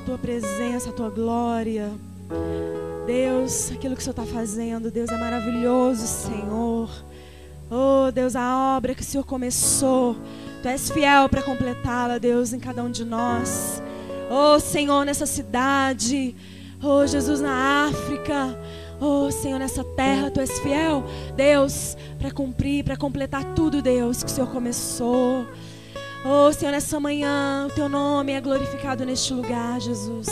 Tua presença, a Tua glória. Deus, aquilo que o Senhor está fazendo, Deus, é maravilhoso, Senhor. Oh, Deus, a obra que o Senhor começou, Tu és fiel para completá-la, Deus, em cada um de nós. Oh, Senhor, nessa cidade. Oh, Jesus, na África. Oh, Senhor, nessa terra, Tu és fiel, Deus, para cumprir, para completar tudo, Deus, que o Senhor começou. Oh, Senhor, nessa manhã, o Teu nome é glorificado neste lugar, Jesus.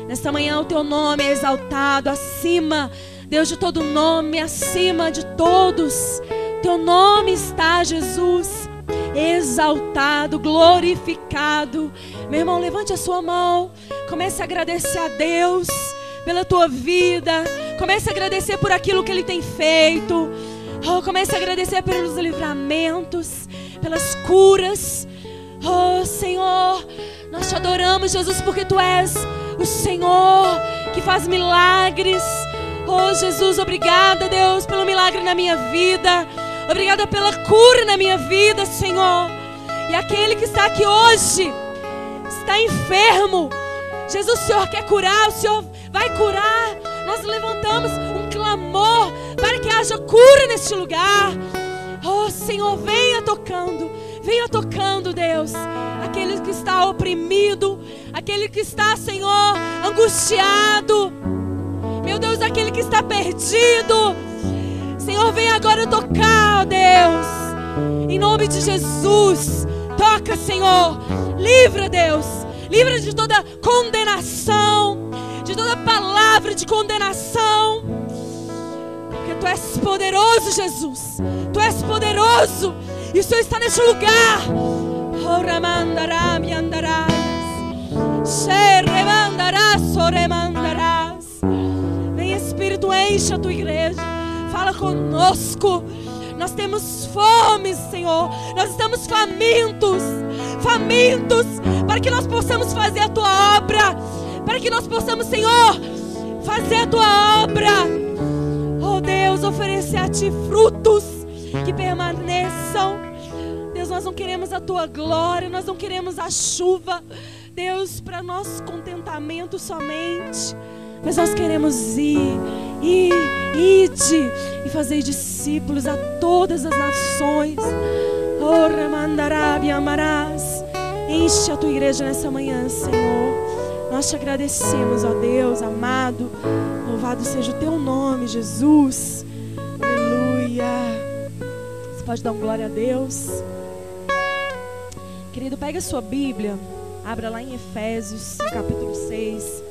Nesta manhã, o Teu nome é exaltado acima, Deus, de todo nome, acima de todos. Teu nome está, Jesus, exaltado, glorificado. Meu irmão, levante a sua mão, comece a agradecer a Deus pela tua vida. Comece a agradecer por aquilo que Ele tem feito. Oh, comece a agradecer pelos livramentos, pelas curas. Oh, Senhor, nós Te adoramos, Jesus, porque Tu és o Senhor que faz milagres. Oh, Jesus, obrigada, Deus, pelo milagre na minha vida. Obrigada pela cura na minha vida, Senhor. E aquele que está aqui hoje está enfermo, Jesus, o Senhor quer curar, o Senhor vai curar. Nós levantamos um clamor para que haja cura neste lugar. Oh, Senhor, venha tocando, Deus, aquele que está oprimido, aquele que está, Senhor, angustiado. Meu Deus, aquele que está perdido. Senhor, vem agora tocar, Deus, em nome de Jesus. Toca, Senhor, livra, Deus, livra de toda condenação, de toda palavra de condenação, porque Tu és poderoso, Jesus. Tu és poderoso e o Senhor está neste lugar. Vem, Espírito, enche a Tua igreja. Fala conosco. Nós temos fome, Senhor. Nós estamos famintos para que nós possamos fazer a Tua obra, para que nós possamos, Senhor, fazer a Tua obra. Oh, Deus, oferecer a Ti frutos que permaneçam. Deus, nós não queremos a Tua glória, nós não queremos a chuva, Deus, para nosso contentamento somente, mas nós queremos ide e fazer discípulos a todas as nações. Oh, Ramandarabi amarás. Enche a Tua igreja nessa manhã, Senhor. Nós Te agradecemos, ó Deus amado. Louvado seja o Teu nome, Jesus. Aleluia. Você pode dar uma glória a Deus? Querido, pega a sua Bíblia, abra lá em Efésios, no capítulo 6.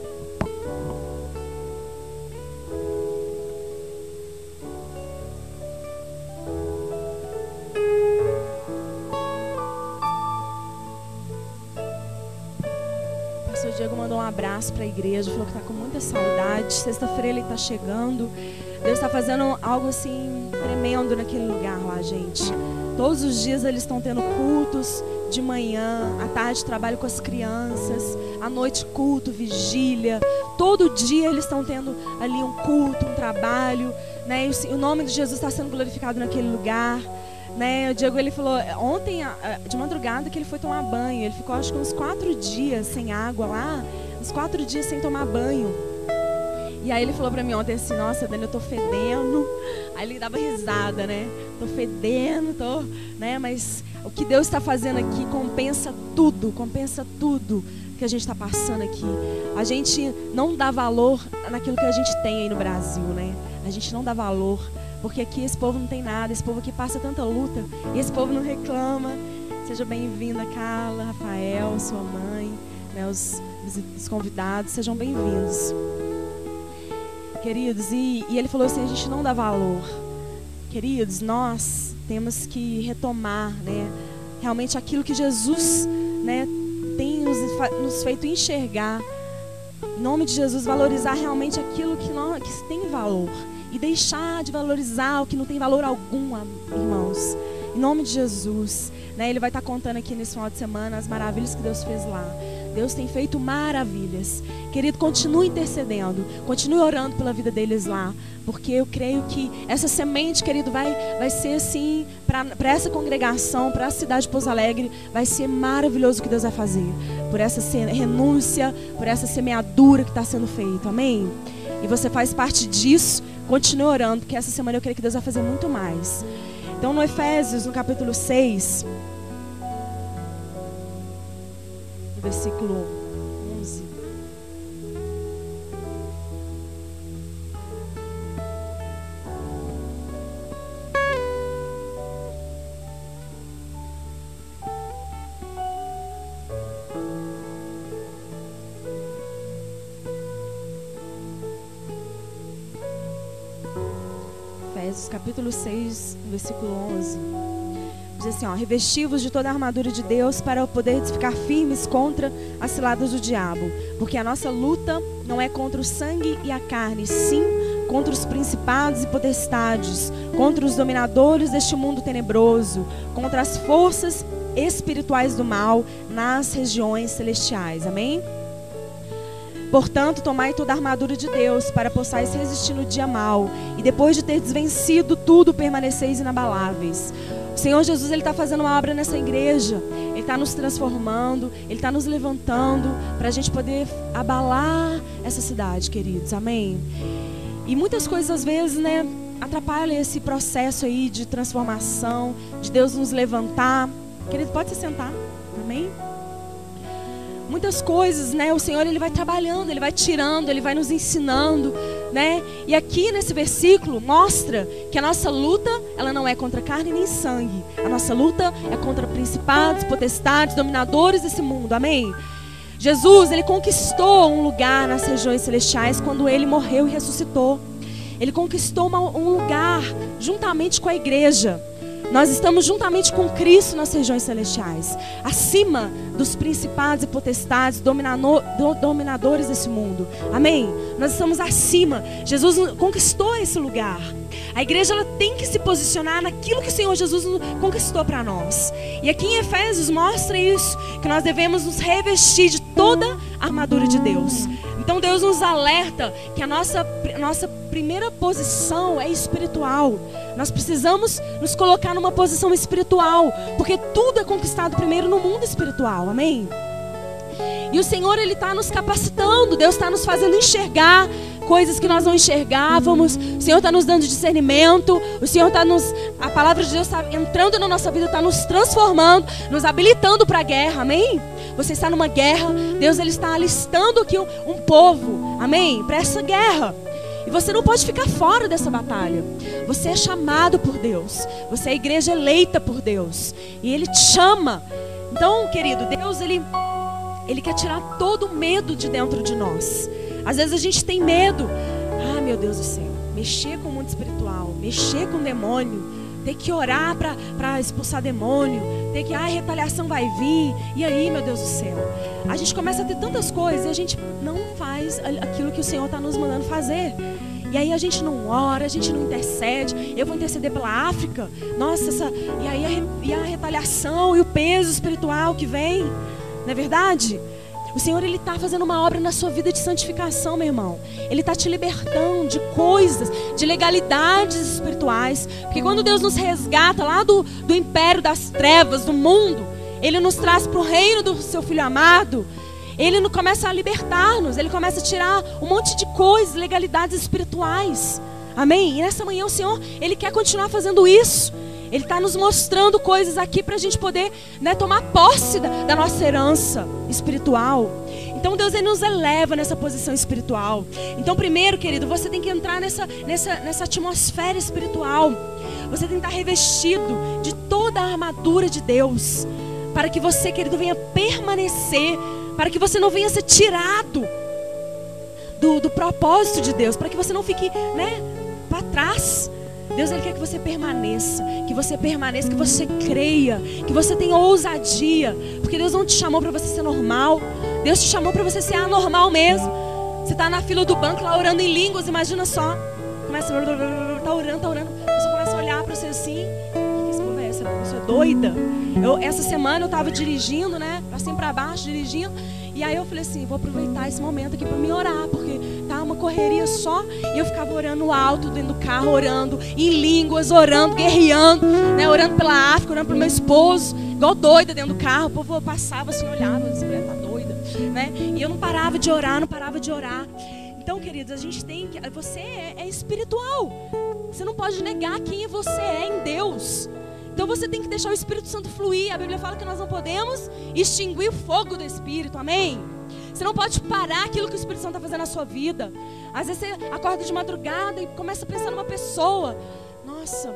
O Diego mandou um abraço para a igreja, falou que está com muita saudade. Sexta-feira ele está chegando. Deus está fazendo algo assim tremendo naquele lugar lá, gente. Todos os dias eles estão tendo cultos de manhã, à tarde trabalho com as crianças, à noite culto, vigília. Todo dia eles estão tendo ali um culto, um trabalho, né? E o nome de Jesus está sendo glorificado naquele lugar. Né, o Diego, ele falou ontem de madrugada que ele foi tomar banho. Ele ficou acho que uns 4 dias sem água lá, uns 4 dias sem tomar banho. E aí ele falou pra mim ontem assim: nossa, Dani, eu tô fedendo. Aí ele dava risada, né? Tô fedendo, né? Mas o que Deus está fazendo aqui compensa tudo que a gente está passando aqui. A gente não dá valor naquilo que a gente tem aí no Brasil, né? A gente não dá valor, porque aqui esse povo não tem nada, esse povo aqui passa tanta luta e esse povo não reclama. Seja bem-vinda, Carla, Rafael, sua mãe, né, os convidados, sejam bem-vindos. Queridos, e ele falou assim: a gente não dá valor. Queridos, nós temos que retomar, né, realmente aquilo que Jesus, né, tem nos feito enxergar. Em nome de Jesus, valorizar realmente aquilo que tem valor. E deixar de valorizar o que não tem valor algum, irmãos. Em nome de Jesus, né? Ele vai estar contando aqui nesse final de semana as maravilhas que Deus fez lá. Deus tem feito maravilhas. Querido, continue intercedendo, continue orando pela vida deles lá, porque eu creio que essa semente, querido, vai ser assim, para essa congregação, para a cidade de Pouso Alegre, vai ser maravilhoso o que Deus vai fazer, por essa renúncia, por essa semeadura que está sendo feita, amém? E você faz parte disso, continue orando, porque essa semana eu creio que Deus vai fazer muito mais. Então no Efésios, no capítulo 6, no versículo 11. Efésios capítulo 6, versículo 11. Diz assim, ó: revesti-vos de toda a armadura de Deus para poder ficar firmes contra as ciladas do diabo. Porque a nossa luta não é contra o sangue e a carne, sim contra os principados e potestades, contra os dominadores deste mundo tenebroso, contra as forças espirituais do mal nas regiões celestiais. Amém? Portanto, tomai toda a armadura de Deus, para possais resistir no dia mau, e depois de ter desvencido tudo, permaneceis inabaláveis. O Senhor Jesus, Ele está fazendo uma obra nessa igreja. Ele está nos transformando, Ele está nos levantando, para a gente poder abalar essa cidade, queridos, amém? E muitas coisas, às vezes, né, atrapalham esse processo aí de transformação, de Deus nos levantar. Querido, pode se sentar, amém? Muitas coisas, né, o Senhor, Ele vai trabalhando, Ele vai tirando, Ele vai nos ensinando, né? E aqui nesse versículo mostra que a nossa luta, ela não é contra carne nem sangue. A nossa luta é contra principados, potestades, dominadores desse mundo, amém? Jesus, Ele conquistou um lugar nas regiões celestiais quando Ele morreu e ressuscitou. Ele conquistou um lugar juntamente com a igreja. Nós estamos juntamente com Cristo nas regiões celestiais, acima dos principados e potestades, dominadores desse mundo. Amém? Nós estamos acima. Jesus conquistou esse lugar. A igreja, ela tem que se posicionar naquilo que o Senhor Jesus conquistou para nós. E aqui em Efésios mostra isso, que nós devemos nos revestir de toda a armadura de Deus. Então Deus nos alerta que a nossa primeira posição é espiritual. Nós precisamos nos colocar numa posição espiritual, porque tudo é conquistado primeiro no mundo espiritual, amém? E o Senhor, Ele está nos capacitando, Deus está nos fazendo enxergar coisas que nós não enxergávamos. O Senhor está nos dando discernimento, o Senhor está a palavra de Deus está entrando na nossa vida, está nos transformando, nos habilitando para a guerra, amém? Você está numa guerra, Deus, Ele está alistando aqui um povo, amém? Para essa guerra. E você não pode ficar fora dessa batalha. Você é chamado por Deus. Você é a igreja eleita por Deus. E Ele te chama. Então, querido, Deus, Ele quer tirar todo o medo de dentro de nós. Às vezes a gente tem medo. Ah, meu Deus do céu. Mexer com o mundo espiritual. Mexer com o demônio. Ter que orar para expulsar demônio. Ter que, retaliação vai vir. E aí, meu Deus do céu. A gente começa a ter tantas coisas e a gente não faz aquilo que o Senhor está nos mandando fazer. E aí a gente não ora, a gente não intercede. Eu vou interceder pela África. Nossa, e aí a retaliação e o peso espiritual que vem. Não é verdade? O Senhor, Ele está fazendo uma obra na sua vida de santificação, meu irmão. Ele está te libertando de coisas, de legalidades espirituais. Porque quando Deus nos resgata lá do império das trevas, do mundo, Ele nos traz para o reino do seu Filho amado. Ele começa a libertar-nos, Ele começa a tirar um monte de coisas, legalidades espirituais. Amém? E nessa manhã o Senhor, Ele quer continuar fazendo isso. Ele está nos mostrando coisas aqui para a gente poder, né, tomar posse da nossa herança espiritual. Então Deus, Ele nos eleva nessa posição espiritual. Então primeiro, querido, você tem que entrar nessa atmosfera espiritual. Você tem que estar revestido de toda a armadura de Deus, para que você, querido, venha permanecer, para que você não venha ser tirado do propósito de Deus, para que você não fique, né, para trás. Deus, Ele quer que você permaneça, que você creia, que você tenha ousadia, porque Deus não te chamou para você ser normal, Deus te chamou para você ser anormal mesmo. Você está na fila do banco lá orando em línguas, imagina só, começa tá orando, você começa a olhar para você assim, que esse povo é essa? Você é doida? Essa semana eu estava dirigindo, né, assim para baixo, dirigindo, E aí eu falei assim, vou aproveitar esse momento aqui para me orar, porque tá uma correria só. E eu ficava orando alto dentro do carro, orando em línguas, orando, guerreando, né? Orando pela África, orando pelo meu esposo, igual doida dentro do carro. O povo passava assim, olhava, essa mulher tá doida, né? E eu não parava de orar, não parava de orar. Então, queridos, a gente tem que... Você é espiritual. Você não pode negar quem você é em Deus. Então você tem que deixar o Espírito Santo fluir. A Bíblia fala que nós não podemos extinguir o fogo do Espírito, amém? Você não pode parar aquilo que o Espírito Santo está fazendo na sua vida. Às vezes você acorda de madrugada e começa a pensar numa pessoa. Nossa,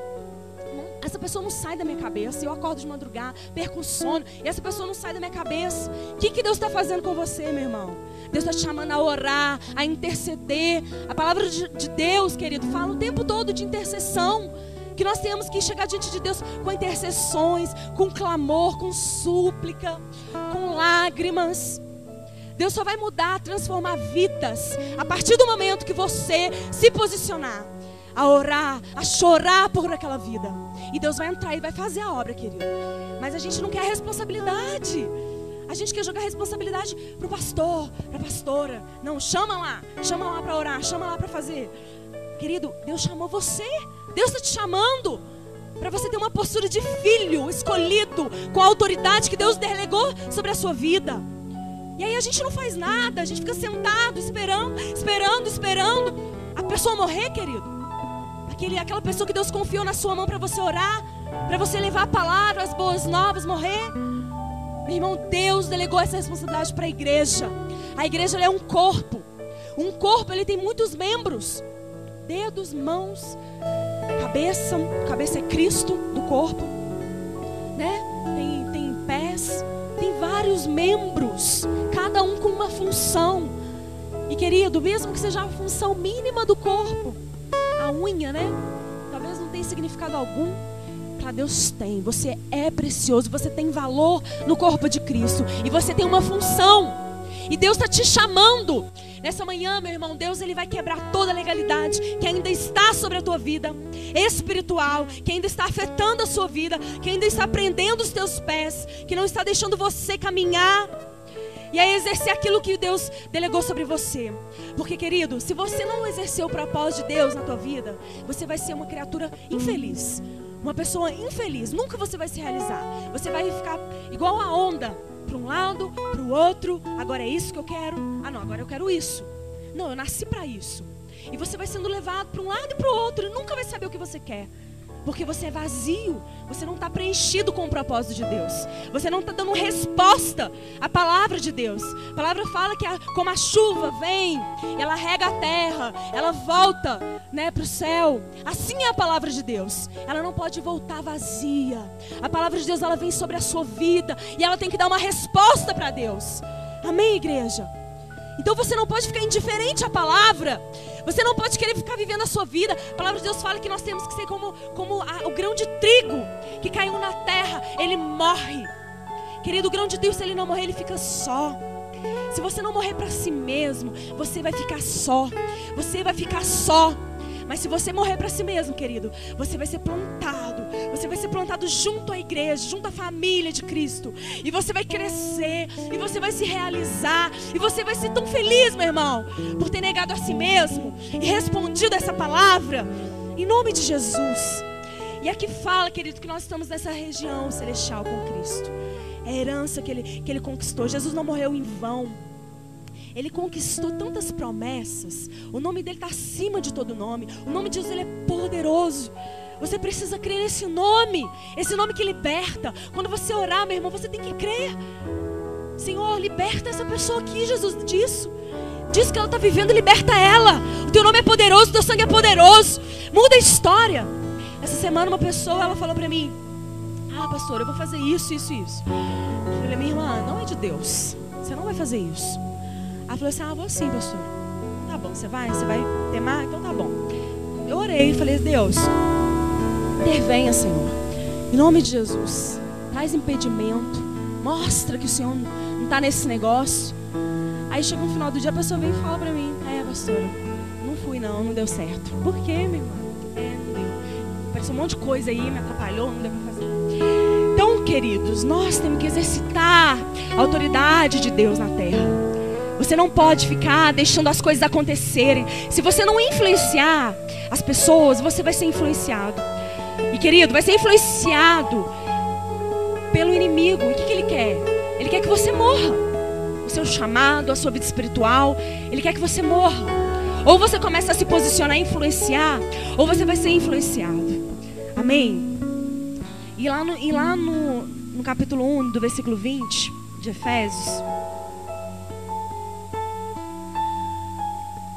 essa pessoa não sai da minha cabeça. Eu acordo de madrugada, perco o sono, e essa pessoa não sai da minha cabeça. O que Deus está fazendo com você, meu irmão? Deus está te chamando a orar, a interceder. A palavra de Deus, querido, fala o tempo todo de intercessão. Que nós temos que chegar diante de Deus com intercessões, com clamor, com súplica, com lágrimas. Deus só vai mudar, transformar vidas a partir do momento que você se posicionar a orar, a chorar por aquela vida. E Deus vai entrar e vai fazer a obra, querido. Mas a gente não quer a responsabilidade. A gente quer jogar a responsabilidade para o pastor, para a pastora. Não, chama lá para orar, chama lá para fazer. Querido, Deus chamou você. Deus está te chamando para você ter uma postura de filho escolhido, com a autoridade que Deus delegou sobre a sua vida. E aí a gente não faz nada, a gente fica sentado, esperando a pessoa morrer, querido. Aquela pessoa que Deus confiou na sua mão para você orar, para você levar a palavra, as boas novas, morrer. Meu irmão, Deus delegou essa responsabilidade para a igreja. A igreja ela é um corpo. Um corpo, ele tem muitos membros. Dedos, mãos, cabeça é Cristo do corpo, né? Tem pés, tem vários membros, cada um com uma função. E querido, mesmo que seja a função mínima do corpo, a unha, né? Talvez não tenha significado algum, para Deus tem. Você é precioso, você tem valor no corpo de Cristo e você tem uma função. E Deus está te chamando. Nessa manhã, meu irmão, Deus ele vai quebrar toda a legalidade que ainda está sobre a tua vida espiritual, que ainda está afetando a sua vida, que ainda está prendendo os teus pés, que não está deixando você caminhar e aí exercer aquilo que Deus delegou sobre você. Porque, querido, se você não exercer o propósito de Deus na tua vida, você vai ser uma criatura infeliz, uma pessoa infeliz. Nunca você vai se realizar. Você vai ficar igual a onda, para um lado, para o outro. Agora é isso que eu quero. Ah não, agora eu quero isso. Não, eu nasci para isso. E você vai sendo levado para um lado e para o outro e nunca vai saber o que você quer. Porque você é vazio. Você não está preenchido com o propósito de Deus. Você não está dando resposta à palavra de Deus. A palavra fala que como a chuva vem, ela rega a terra, ela volta, né, para o céu. Assim é a palavra de Deus. Ela não pode voltar vazia. A palavra de Deus ela vem sobre a sua vida e ela tem que dar uma resposta para Deus. Amém, igreja? Então você não pode ficar indiferente à palavra. Você não pode querer ficar vivendo a sua vida. A palavra de Deus fala que nós temos que ser como o grão de trigo que caiu na terra. Ele morre. Querido, o grão de trigo, se ele não morrer, ele fica só. Se você não morrer para si mesmo, você vai ficar só. Você vai ficar só. Mas se você morrer para si mesmo, querido, você vai ser plantado. Você vai ser plantado junto à igreja, junto à família de Cristo. E você vai crescer, e você vai se realizar, e você vai ser tão feliz, meu irmão, por ter negado a si mesmo e respondido essa palavra, em nome de Jesus. E aqui fala, querido, que nós estamos nessa região celestial com Cristo. É a herança que ele conquistou. Jesus não morreu em vão. Ele conquistou tantas promessas. O nome dele está acima de todo nome. O nome de Jesus ele é poderoso. Você precisa crer nesse nome. Esse nome que liberta. Quando você orar, meu irmão, você tem que crer. Senhor, liberta essa pessoa aqui, Jesus, disso. Diz que ela está vivendo, liberta ela. O teu nome é poderoso, o teu sangue é poderoso. Muda a história. Essa semana uma pessoa, ela falou para mim: ah, pastor, eu vou fazer isso. Eu falei: minha irmã, não é de Deus. Você não vai fazer isso. Ela falou assim: ah, vou sim, pastor. Tá bom, você vai temar? Então tá bom. Eu orei e falei: Deus, intervenha, Senhor, em nome de Jesus. Traz impedimento. Mostra que o Senhor não está nesse negócio. Aí chega no final do dia, a pessoa vem e fala pra mim: pastora, não fui não deu certo. Por quê, minha irmã? Não deu. Apareceu um monte de coisa aí, me atrapalhou, não deu pra fazer. Então, queridos, nós temos que exercitar a autoridade de Deus na terra. Você não pode ficar deixando as coisas acontecerem. Se você não influenciar as pessoas, você vai ser influenciado. E querido, vai ser influenciado pelo inimigo. E o que ele quer? Ele quer que você morra. O seu chamado, a sua vida espiritual, ele quer que você morra. Ou você começa a se posicionar e influenciar, ou você vai ser influenciado. Amém? E lá no capítulo 1, do versículo 20 de Efésios,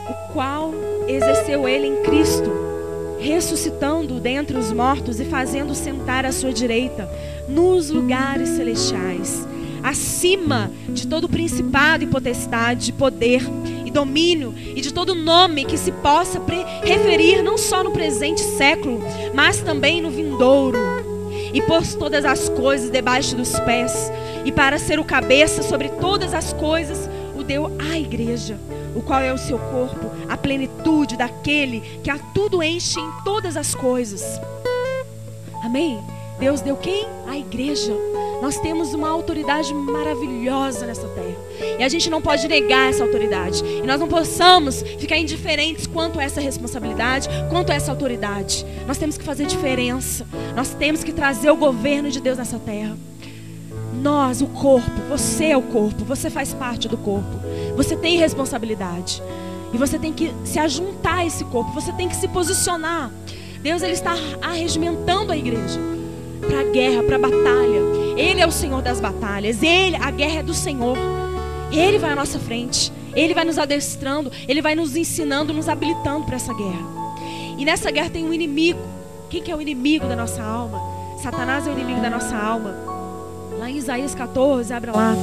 o qual exerceu ele em Cristo, ressuscitando dentre os mortos e fazendo sentar à sua direita nos lugares celestiais, acima de todo principado e potestade, de poder e domínio e de todo nome que se possa referir não só no presente século, mas também no vindouro. E pôs todas as coisas debaixo dos pés, e para ser o cabeça sobre todas as coisas, o deu à igreja, o qual é o seu corpo, a plenitude daquele que a tudo enche em todas as coisas. Amém? Deus deu quem? A igreja. Nós temos uma autoridade maravilhosa nessa terra, e a gente não pode negar essa autoridade, e nós não possamos ficar indiferentes quanto a essa responsabilidade, quanto a essa autoridade. Nós temos que fazer diferença. Nós temos que trazer o governo de Deus nessa terra. Nós, o corpo, você é o corpo, você faz parte do corpo, você tem responsabilidade, e você tem que se ajuntar a esse corpo, você tem que se posicionar. Deus, ele está arregimentando a igreja para a guerra, para a batalha. Ele é o Senhor das batalhas, a guerra é do Senhor. Ele vai à nossa frente, Ele vai nos adestrando, Ele vai nos ensinando, nos habilitando para essa guerra. E nessa guerra tem um inimigo. Quem que é o inimigo da nossa alma? Satanás é o inimigo da nossa alma. Lá em Isaías 14, abra lá.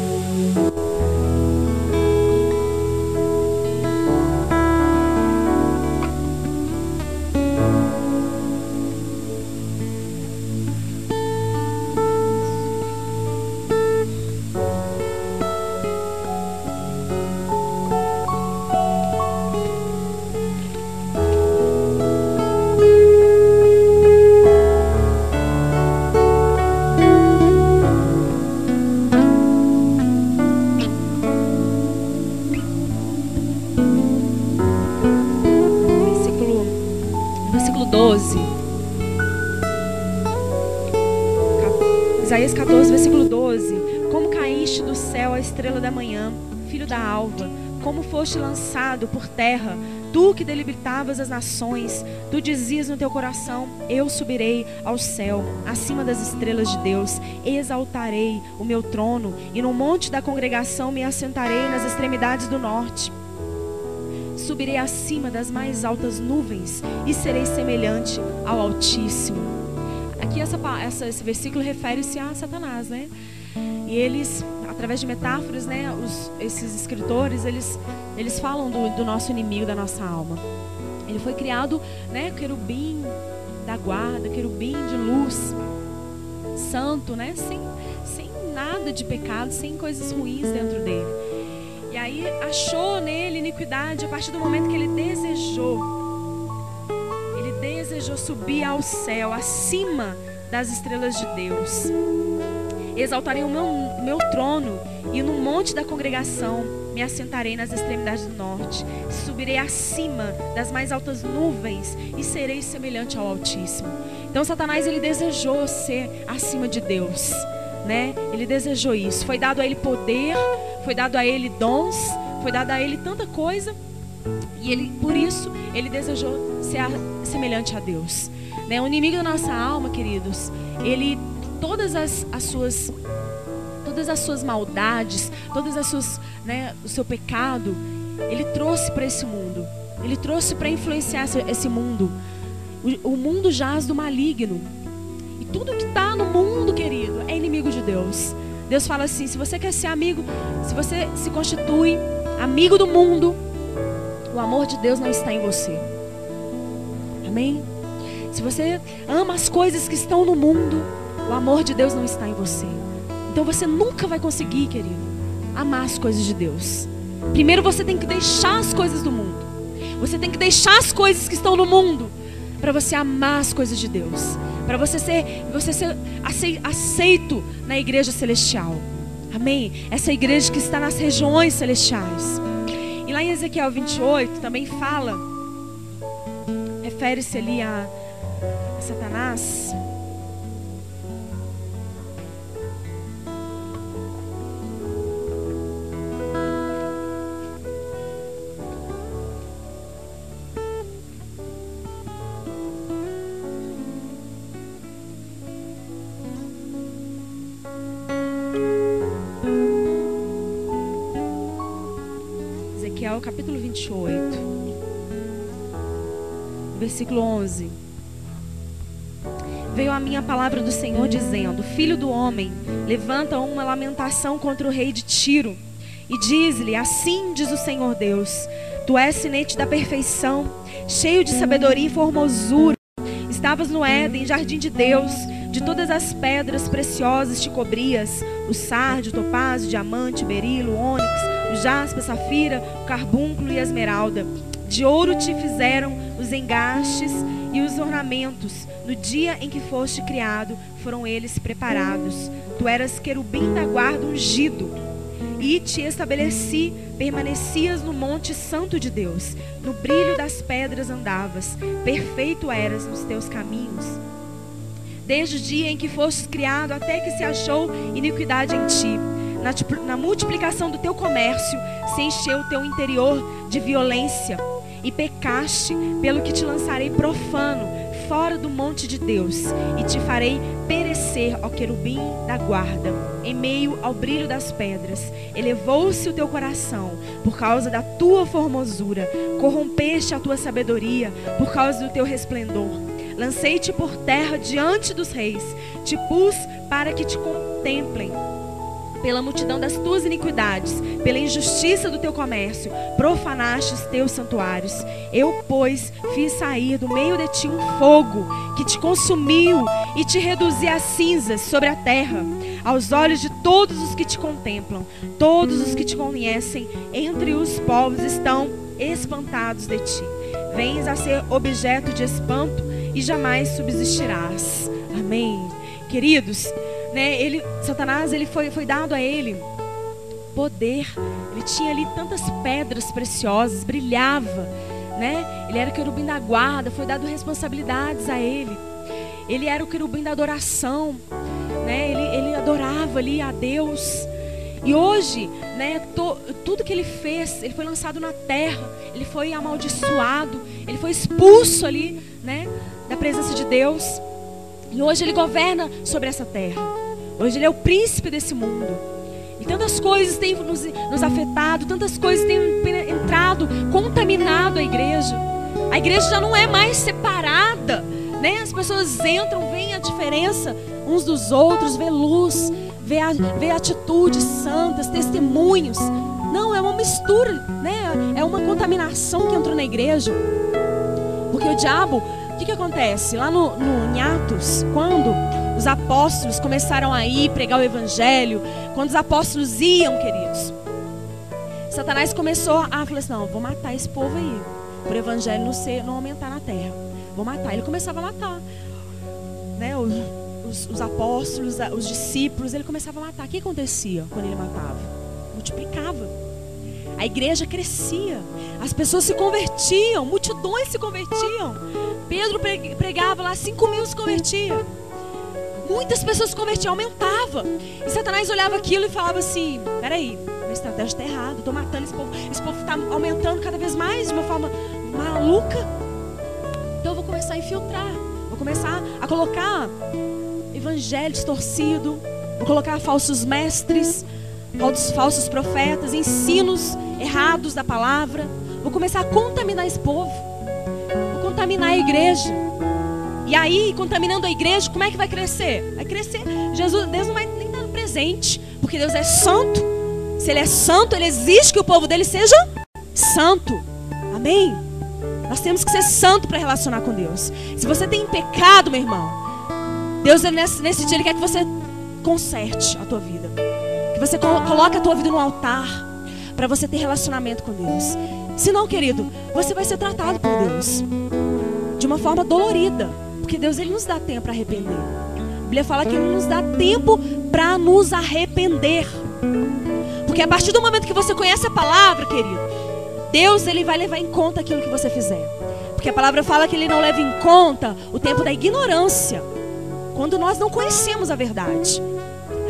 Isaías 14, versículo 12. Como caíste do céu a estrela da manhã, filho da alva, como foste lançado por terra, tu que delimitavas as nações, tu dizias no teu coração, eu subirei ao céu, acima das estrelas de Deus, exaltarei o meu trono, e no monte da congregação me assentarei nas extremidades do norte. Subirei acima das mais altas nuvens, e serei semelhante ao Altíssimo. Aqui esse versículo refere-se a Satanás, né? E eles, através de metáforas, né, esses escritores, eles falam do nosso inimigo, da nossa alma. Ele foi criado, né, querubim da guarda, querubim de luz, santo, né, sem nada de pecado, sem coisas ruins dentro dele. E aí achou nele iniquidade a partir do momento que ele desejou subir ao céu, acima das estrelas de Deus. Exaltarei o meu trono, e no monte da congregação me assentarei nas extremidades do norte. Subirei acima das mais altas nuvens, e serei semelhante ao Altíssimo. Então Satanás, ele desejou ser acima de Deus, né? Ele desejou isso. Foi dado a ele poder, foi dado a ele dons, foi dado a ele tanta coisa, e ele, por isso, ele desejou ser semelhante a Deus, né? O inimigo da nossa alma, queridos, ele, todas as suas maldades, todas as suas, né, o seu pecado, ele trouxe para esse mundo. Ele trouxe para influenciar esse mundo. O mundo jaz do maligno. E tudo que está no mundo, querido, é inimigo de Deus. Deus fala assim: se você quer ser amigo, se você se constitui amigo do mundo, o amor de Deus não está em você. Amém? Se você ama as coisas que estão no mundo, o amor de Deus não está em você. Então você nunca vai conseguir, querido, amar as coisas de Deus. Primeiro você tem que deixar as coisas do mundo. Você tem que deixar as coisas que estão no mundo, para você amar as coisas de Deus, para você ser aceito na igreja celestial. Amém? Essa igreja que está nas regiões celestiais. E lá em Ezequiel 28 também fala, refere-se ali a Satanás. Ezequiel capítulo 28, versículo 11. Veio a minha palavra do Senhor dizendo: Filho do homem, levanta uma lamentação contra o rei de Tiro e diz-lhe: assim diz o Senhor Deus, tu és sinete da perfeição, cheio de sabedoria e formosura. Estavas no Éden, jardim de Deus, de todas as pedras preciosas te cobrias, o sárdio, o topázio, o diamante, o berilo, o ônix, o jaspe, a safira, o carbúnculo e a esmeralda. De ouro te fizeram os engastes e os ornamentos. No dia em que foste criado, foram eles preparados. Tu eras querubim da guarda ungido. E te estabeleci, permanecias no monte santo de Deus. No brilho das pedras andavas. Perfeito eras nos teus caminhos. Desde o dia em que fostes criado, até que se achou iniquidade em ti. Na multiplicação do teu comércio, se encheu o teu interior de violência. E pecaste, pelo que te lançarei profano, fora do monte de Deus, e te farei perecer, ó querubim da guarda, em meio ao brilho das pedras. Elevou-se o teu coração por causa da tua formosura, corrompeste a tua sabedoria por causa do teu resplendor. Lancei-te por terra diante dos reis, te pus para que te contemplem. Pela multidão das tuas iniquidades, pela injustiça do teu comércio, profanaste os teus santuários. Eu, pois, fiz sair do meio de ti um fogo que te consumiu e te reduzi a cinzas sobre a terra, aos olhos de todos os que te contemplam. Todos os que te conhecem entre os povos estão espantados de ti. Vens a ser objeto de espanto e jamais subsistirás. Amém. Queridos, Satanás, foi dado a ele poder. Ele tinha ali tantas pedras preciosas, brilhava, né? Ele era o querubim da guarda, foi dado responsabilidades a ele. Ele era o querubim da adoração, né? Ele adorava ali a Deus. E hoje, né, tudo que ele fez, ele foi lançado na terra, ele foi amaldiçoado, ele foi expulso ali, né, da presença de Deus. E hoje ele governa sobre essa terra. Hoje ele é o príncipe desse mundo. E tantas coisas têm nos afetado, tantas coisas têm entrado, contaminado a igreja. A igreja já não é mais separada, né? As pessoas entram, veem a diferença uns dos outros, vê luz, vê atitudes santas, testemunhos. Não, é uma mistura, né? É uma contaminação que entrou na igreja. Porque o diabo, o que acontece? Lá em Atos, quando os apóstolos começaram a ir pregar o evangelho, quando os apóstolos iam, queridos, Satanás começou a falar assim: não, vou matar esse povo aí, para o evangelho não aumentar na terra. Vou matar. Ele começava a matar, né? Os apóstolos, os discípulos, ele começava a matar. O que acontecia quando ele matava? Multiplicava. A igreja crescia, as pessoas se convertiam, multidões se convertiam. Pedro pregava lá, 5.000 se convertiam. Muitas pessoas se convertiam, aumentava. E Satanás olhava aquilo e falava assim: peraí, minha estratégia está errada, estou matando esse povo. Esse povo está aumentando cada vez mais de uma forma maluca. Então eu vou começar a infiltrar, vou começar a colocar evangelho distorcido, vou colocar falsos mestres, falsos profetas, ensinos errados da palavra. Vou começar a contaminar esse povo, vou contaminar a igreja. E aí, contaminando a igreja, como é que vai crescer? Vai crescer. Deus não vai nem dar presente, porque Deus é santo. Se Ele é santo, Ele exige que o povo dele seja santo. Amém? Nós temos que ser santo para relacionar com Deus. Se você tem pecado, meu irmão, Deus nesse dia Ele quer que você conserte a tua vida, que você coloque a tua vida no altar, para você ter relacionamento com Deus. Senão, querido, você vai ser tratado por Deus de uma forma dolorida, porque Porque Deus, Ele nos dá tempo para arrepender. A Bíblia fala que Ele nos dá tempo para nos arrepender. Porque a partir do momento que você conhece a palavra, querido, Deus, Ele vai levar em conta aquilo que você fizer. Porque a palavra fala que Ele não leva em conta o tempo da ignorância, quando nós não conhecemos a verdade.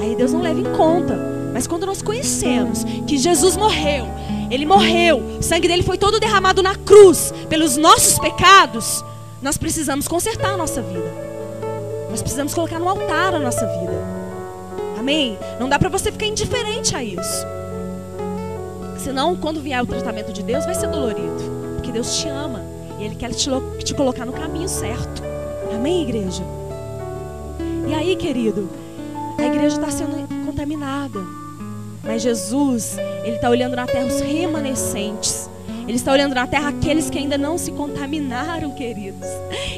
Aí Deus não leva em conta. Mas quando nós conhecemos que Jesus morreu, Ele morreu, o sangue dele foi todo derramado na cruz pelos nossos pecados, nós precisamos consertar a nossa vida. Nós precisamos colocar no altar a nossa vida. Amém? Não dá para você ficar indiferente a isso. Senão, quando vier o tratamento de Deus, vai ser dolorido. Porque Deus te ama e Ele quer te colocar no caminho certo. Amém, igreja? E aí, querido, a igreja está sendo contaminada. Mas Jesus, Ele está olhando na terra os remanescentes. Ele está olhando na terra aqueles que ainda não se contaminaram, queridos.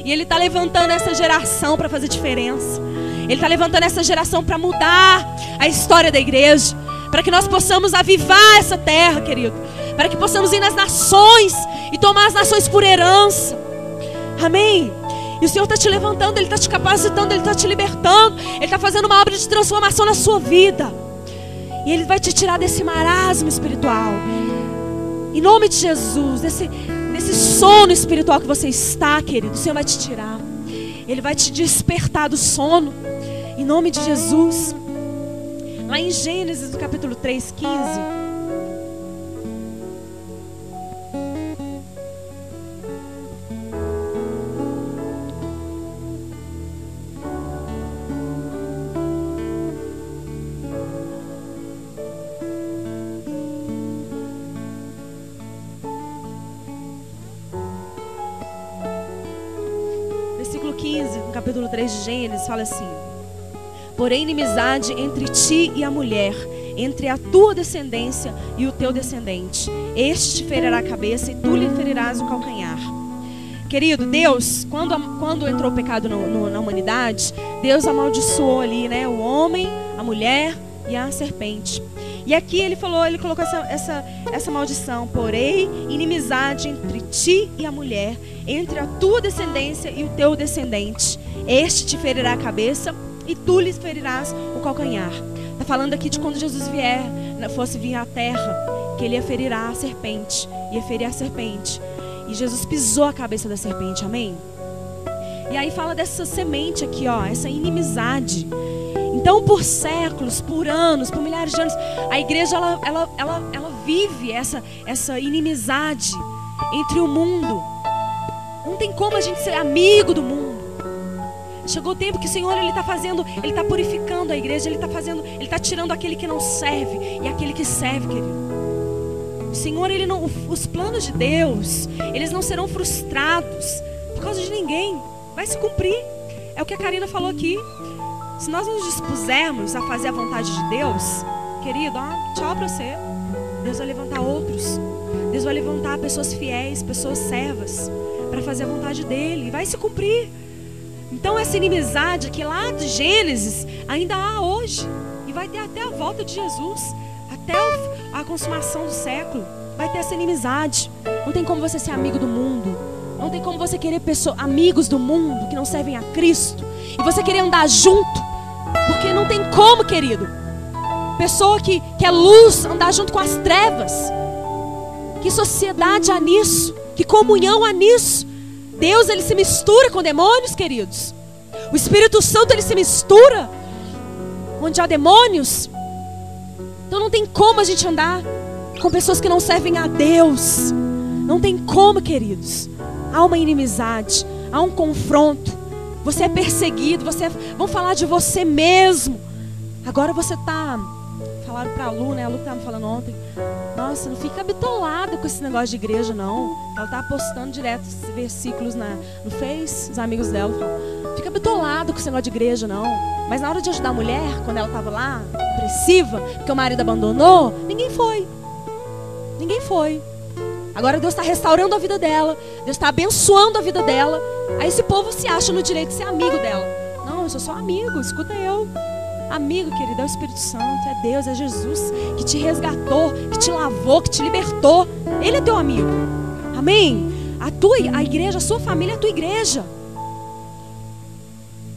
E Ele está levantando essa geração para fazer diferença. Ele está levantando essa geração para mudar a história da igreja. Para que nós possamos avivar essa terra, querido. Para que possamos ir nas nações e tomar as nações por herança. Amém? E o Senhor está te levantando, Ele está te capacitando, Ele está te libertando. Ele está fazendo uma obra de transformação na sua vida. E Ele vai te tirar desse marasmo espiritual. Em nome de Jesus, desse sono espiritual que você está, querido, o Senhor vai te tirar. Ele vai te despertar do sono. Em nome de Jesus. Lá em Gênesis, no capítulo 3:15. Versículo 15, no capítulo 3 de Gênesis, fala assim: porém, inimizade entre ti e a mulher, entre a tua descendência e o teu descendente. Este te ferirá a cabeça e tu lhe ferirás o calcanhar. Querido, Deus, quando entrou o pecado na humanidade, Deus amaldiçoou ali, né, o homem, a mulher e a serpente. E aqui Ele colocou essa maldição: porém, inimizade entre ti e a mulher, entre a tua descendência e o teu descendente. Este te ferirá a cabeça e tu lhes ferirás o calcanhar. Está falando aqui de quando Jesus fosse vir à terra, que Ele ia ferir a serpente. Ia ferir a serpente. E Jesus pisou a cabeça da serpente, amém? E aí fala dessa semente aqui, ó, essa inimizade. Então, por séculos, por anos, por milhares de anos, a igreja ela vive essa inimizade entre o mundo. Não tem como a gente ser amigo do mundo. Chegou o tempo que o Senhor, Ele está purificando a igreja, Ele está tirando aquele que não serve e aquele que serve, querido. O Senhor, os planos de Deus, eles não serão frustrados por causa de ninguém. Vai se cumprir. É o que a Karina falou aqui. Se nós nos dispusermos a fazer a vontade de Deus, querido, ó, tchau pra você. Deus vai levantar outros. Deus vai levantar pessoas fiéis, pessoas servas, para fazer a vontade dEle. E vai se cumprir. Então essa inimizade que lá de Gênesis ainda há hoje. E vai ter até a volta de Jesus. Até a consumação do século. Vai ter essa inimizade. Não tem como você ser amigo do mundo. Não tem como você querer amigos do mundo que não servem a Cristo. E você querer andar junto. Porque não tem como, querido. Pessoa que é luz andar junto com as trevas. Que sociedade há nisso? Que comunhão há nisso? Deus, Ele se mistura com demônios, queridos. O Espírito Santo, Ele se mistura onde há demônios. Então não tem como a gente andar com pessoas que não servem a Deus. Não tem como, queridos. Há uma inimizade, há um confronto. Você é perseguido, vão falar de você mesmo. Agora você está... Falaram para a Lu, né? A Lu que estava falando ontem. Nossa, não fica bitolada com esse negócio de igreja, não. Ela está postando direto esses versículos no Face, os amigos dela falam, fica bitolada com esse negócio de igreja, não. Mas na hora de ajudar a mulher, quando ela estava lá, depressiva, porque o marido abandonou, ninguém foi. Ninguém foi. Agora Deus está restaurando a vida dela. Deus está abençoando a vida dela. Aí esse povo se acha no direito de ser amigo dela. Não, eu sou só amigo, escuta eu. Amigo, querido, é o Espírito Santo, é Deus, é Jesus que te resgatou, que te lavou, que te libertou. Ele é teu amigo. Amém? A igreja, a sua família é a tua igreja.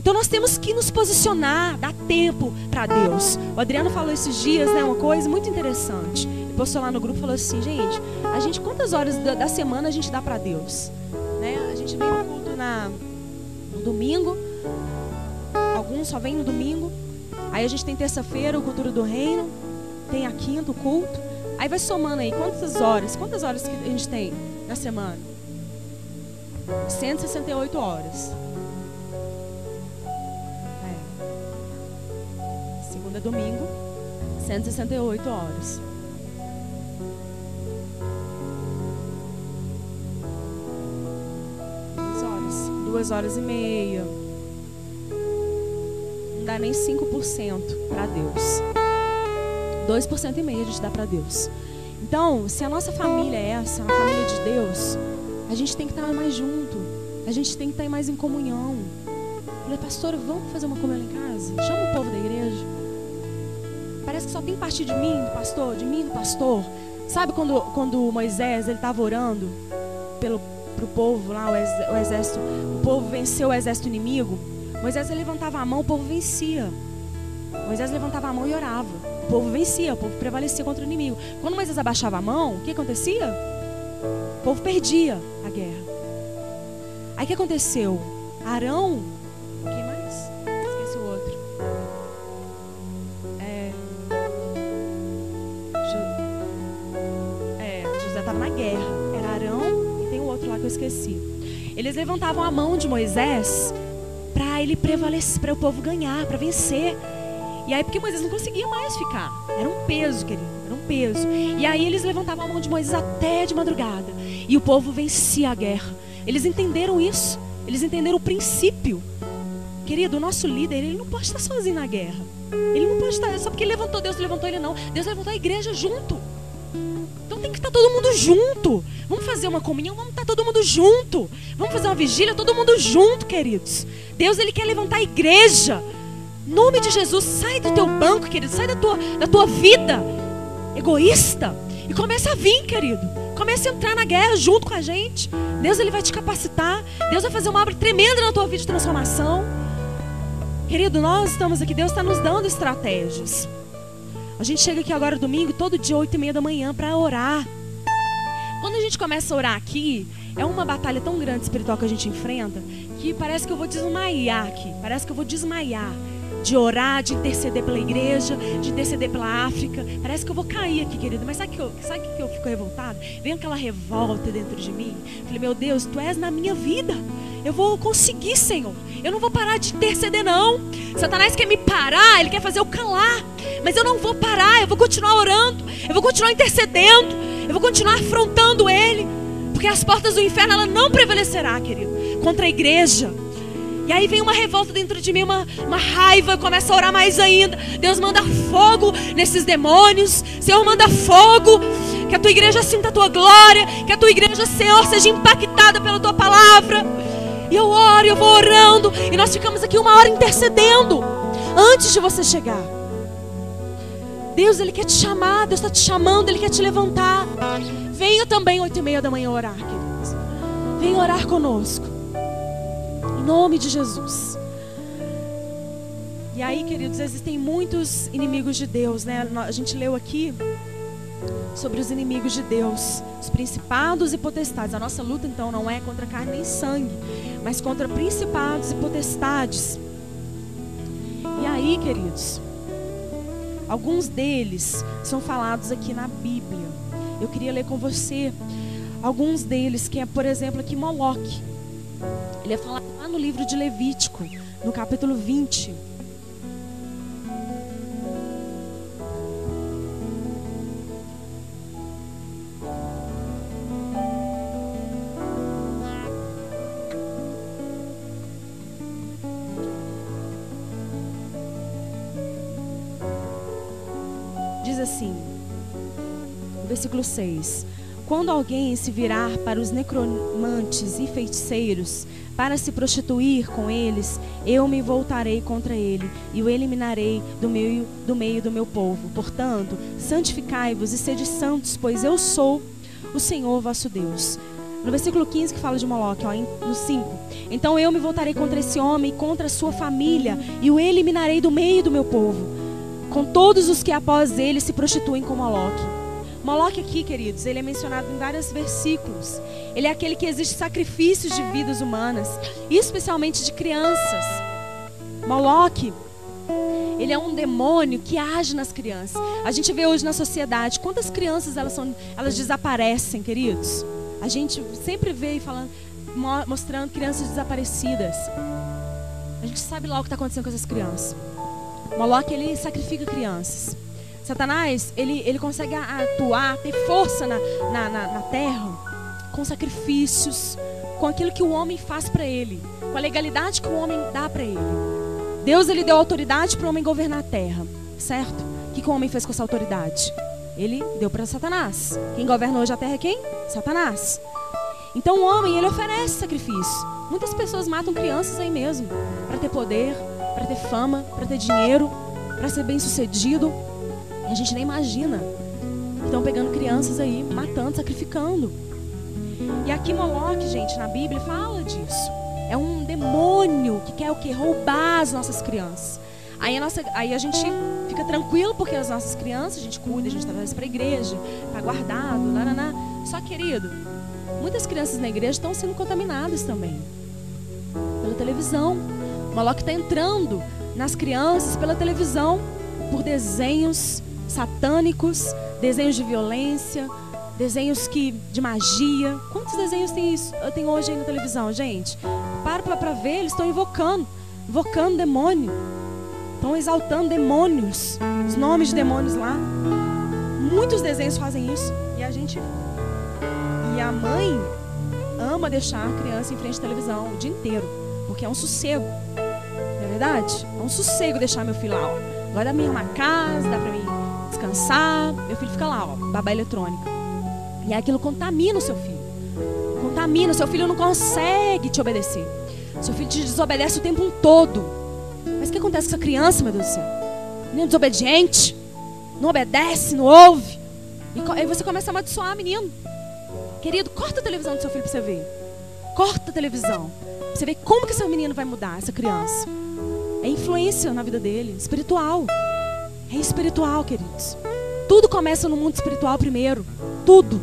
Então nós temos que nos posicionar, dar tempo para Deus. O Adriano falou esses dias, né, uma coisa muito interessante. Ele postou lá no grupo, falou assim: gente, quantas horas da semana a gente dá para Deus? Né? A gente vem no culto no domingo, alguns só vêm no domingo. Aí a gente tem terça-feira, o Cultura do Reino, tem a quinta, o culto. Aí vai somando aí, quantas horas que a gente tem na semana? 168 horas. Segunda a domingo, 168 horas. Horas, 2 horas e meia. Não dá nem 5% para Deus. 2,5% a gente dá para Deus. Então, se a nossa família é essa, a família de Deus, a gente tem que estar mais junto. A gente tem que estar mais em comunhão. Eu falei: pastora, vamos fazer uma comunhão em casa? Chama o povo da igreja. Parece que só tem parte de mim, do pastor. Sabe quando Moisés estava orando pro povo lá, o exército, o povo venceu o exército inimigo? Moisés levantava a mão, o povo vencia. Moisés levantava a mão e orava. O povo vencia, o povo prevalecia contra o inimigo. Quando Moisés abaixava a mão, o que acontecia? O povo perdia a guerra. Aí o que aconteceu? Arão, quem mais? Esqueci o outro. José estava na guerra. Era Arão e tem o outro lá que eu esqueci. Eles levantavam a mão de Moisés para ele prevalecer, para o povo ganhar, para vencer. E aí, porque Moisés não conseguia mais ficar. Era um peso, querido, era um peso. E aí eles levantavam a mão de Moisés até de madrugada. E o povo vencia a guerra. Eles entenderam isso. Eles entenderam o princípio. Querido, o nosso líder, ele não pode estar sozinho na guerra. Ele não pode estar, só porque ele levantou, Deus levantou ele não. Deus levantou a igreja junto. Então tem que estar todo mundo junto. Vamos fazer uma comunhão, vamos estar todo mundo junto. Vamos fazer uma vigília, todo mundo junto, queridos. Deus, ele quer levantar a igreja. Em nome de Jesus, sai do teu banco, querido. Sai da tua vida egoísta e começa a vir, querido. Começa a entrar na guerra junto com a gente. Deus, ele vai te capacitar. Deus vai fazer uma obra tremenda na tua vida de transformação. Querido, nós estamos aqui, Deus está nos dando estratégias. A gente chega aqui agora domingo, todo dia 8h30 da manhã para orar. Quando a gente começa a orar aqui, é uma batalha tão grande espiritual que a gente enfrenta, que parece que eu vou desmaiar aqui. Parece que eu vou desmaiar. De orar, de interceder pela igreja, de interceder pela África. Parece que eu vou cair aqui, querido. Mas sabe que eu fico revoltada? Vem aquela revolta dentro de mim. Falei: meu Deus, tu és na minha vida. Eu vou conseguir, Senhor. Eu não vou parar de interceder, não. Satanás quer me parar, ele quer fazer eu calar. Mas eu não vou parar, eu vou continuar orando. Eu vou continuar intercedendo. Eu vou continuar afrontando ele. Porque as portas do inferno, ela não prevalecerá, querido, contra a igreja. E aí vem uma revolta dentro de mim, uma raiva, eu começo a orar mais ainda. Deus manda fogo nesses demônios. Senhor, manda fogo. Que a tua igreja sinta a tua glória. Que a tua igreja, Senhor, seja impactada pela tua palavra. E eu oro, eu vou orando. E nós ficamos aqui 1 hora intercedendo antes de você chegar. Deus, ele quer te chamar. Deus está te chamando, ele quer te levantar. Venha também 8h30 da manhã orar, queridos. Venha orar conosco. Em nome de Jesus. E aí, queridos, existem muitos inimigos de Deus, né? A gente leu aqui sobre os inimigos de Deus, os principados e potestades. A nossa luta, então, não é contra carne nem sangue, mas contra principados e potestades. E aí, queridos, alguns deles são falados aqui na Bíblia. Eu queria ler com você alguns deles, que é, por exemplo, aqui Moloque. Ele é falado lá no livro de Levítico, no capítulo 20. Diz assim, no versículo 6: quando alguém se virar para os necromantes e feiticeiros para se prostituir com eles, eu me voltarei contra ele e o eliminarei do meio do meu povo. Portanto, santificai-vos e sede santos, pois eu sou o Senhor vosso Deus. No versículo 15 que fala de Moloque, ó, no 5. Então eu me voltarei contra esse homem e contra a sua família e o eliminarei do meio do meu povo, com todos os que após ele se prostituem com Moloque. Moloque aqui, queridos, ele é mencionado em vários versículos. Ele é aquele que exige sacrifícios de vidas humanas, especialmente de crianças. Moloque, ele é um demônio que age nas crianças. A gente vê hoje na sociedade, quantas crianças elas desaparecem, queridos. A gente sempre vê falando, mostrando crianças desaparecidas. A gente sabe lá o que está acontecendo com essas crianças. Moloque, ele sacrifica crianças. Satanás, ele consegue atuar, ter força na terra com sacrifícios, com aquilo que o homem faz para ele, com a legalidade que o homem dá para ele. Deus, ele deu autoridade para o homem governar a terra, certo? O que o homem fez com essa autoridade? Ele deu para Satanás. Quem governa hoje a terra é quem? Satanás. Então o homem, ele oferece sacrifício. Muitas pessoas matam crianças aí mesmo, para ter poder, para ter fama, para ter dinheiro, para ser bem sucedido. E a gente nem imagina. Estão pegando crianças aí, matando, sacrificando. E aqui Moloque, gente, na Bíblia fala disso. É um demônio que quer o quê? Roubar as nossas crianças. Aí a gente fica tranquilo porque as nossas crianças, a gente cuida, a gente traz para a igreja, está guardado, nananá. Só, querido, muitas crianças na igreja estão sendo contaminadas também pela televisão. Moloque está entrando nas crianças pela televisão, por desenhos satânicos, desenhos de violência, desenhos de magia. Quantos desenhos tem hoje aí na televisão, gente? Para ver, eles estão invocando demônio. Estão exaltando demônios, os nomes de demônios lá. Muitos desenhos fazem isso. E a mãe ama deixar a criança em frente à televisão o dia inteiro, porque é um sossego. Não é verdade? É um sossego deixar meu filho lá, ó. Agora dá pra mim arrumar a casa, dá pra mim descansar. Meu filho fica lá, ó, babá eletrônica. E aquilo contamina o seu filho. Contamina, seu filho não consegue te obedecer. Seu filho te desobedece o tempo todo. Mas o que acontece com essa criança, meu Deus do céu? Menino desobediente, não obedece, não ouve. E aí você começa a amaldiçoar o menino. Querido, corta a televisão do seu filho pra você ver. Corta a televisão. Pra você ver como que esse menino vai mudar, essa criança. É influência na vida dele, espiritual. É espiritual, queridos. Tudo começa no mundo espiritual primeiro. Tudo.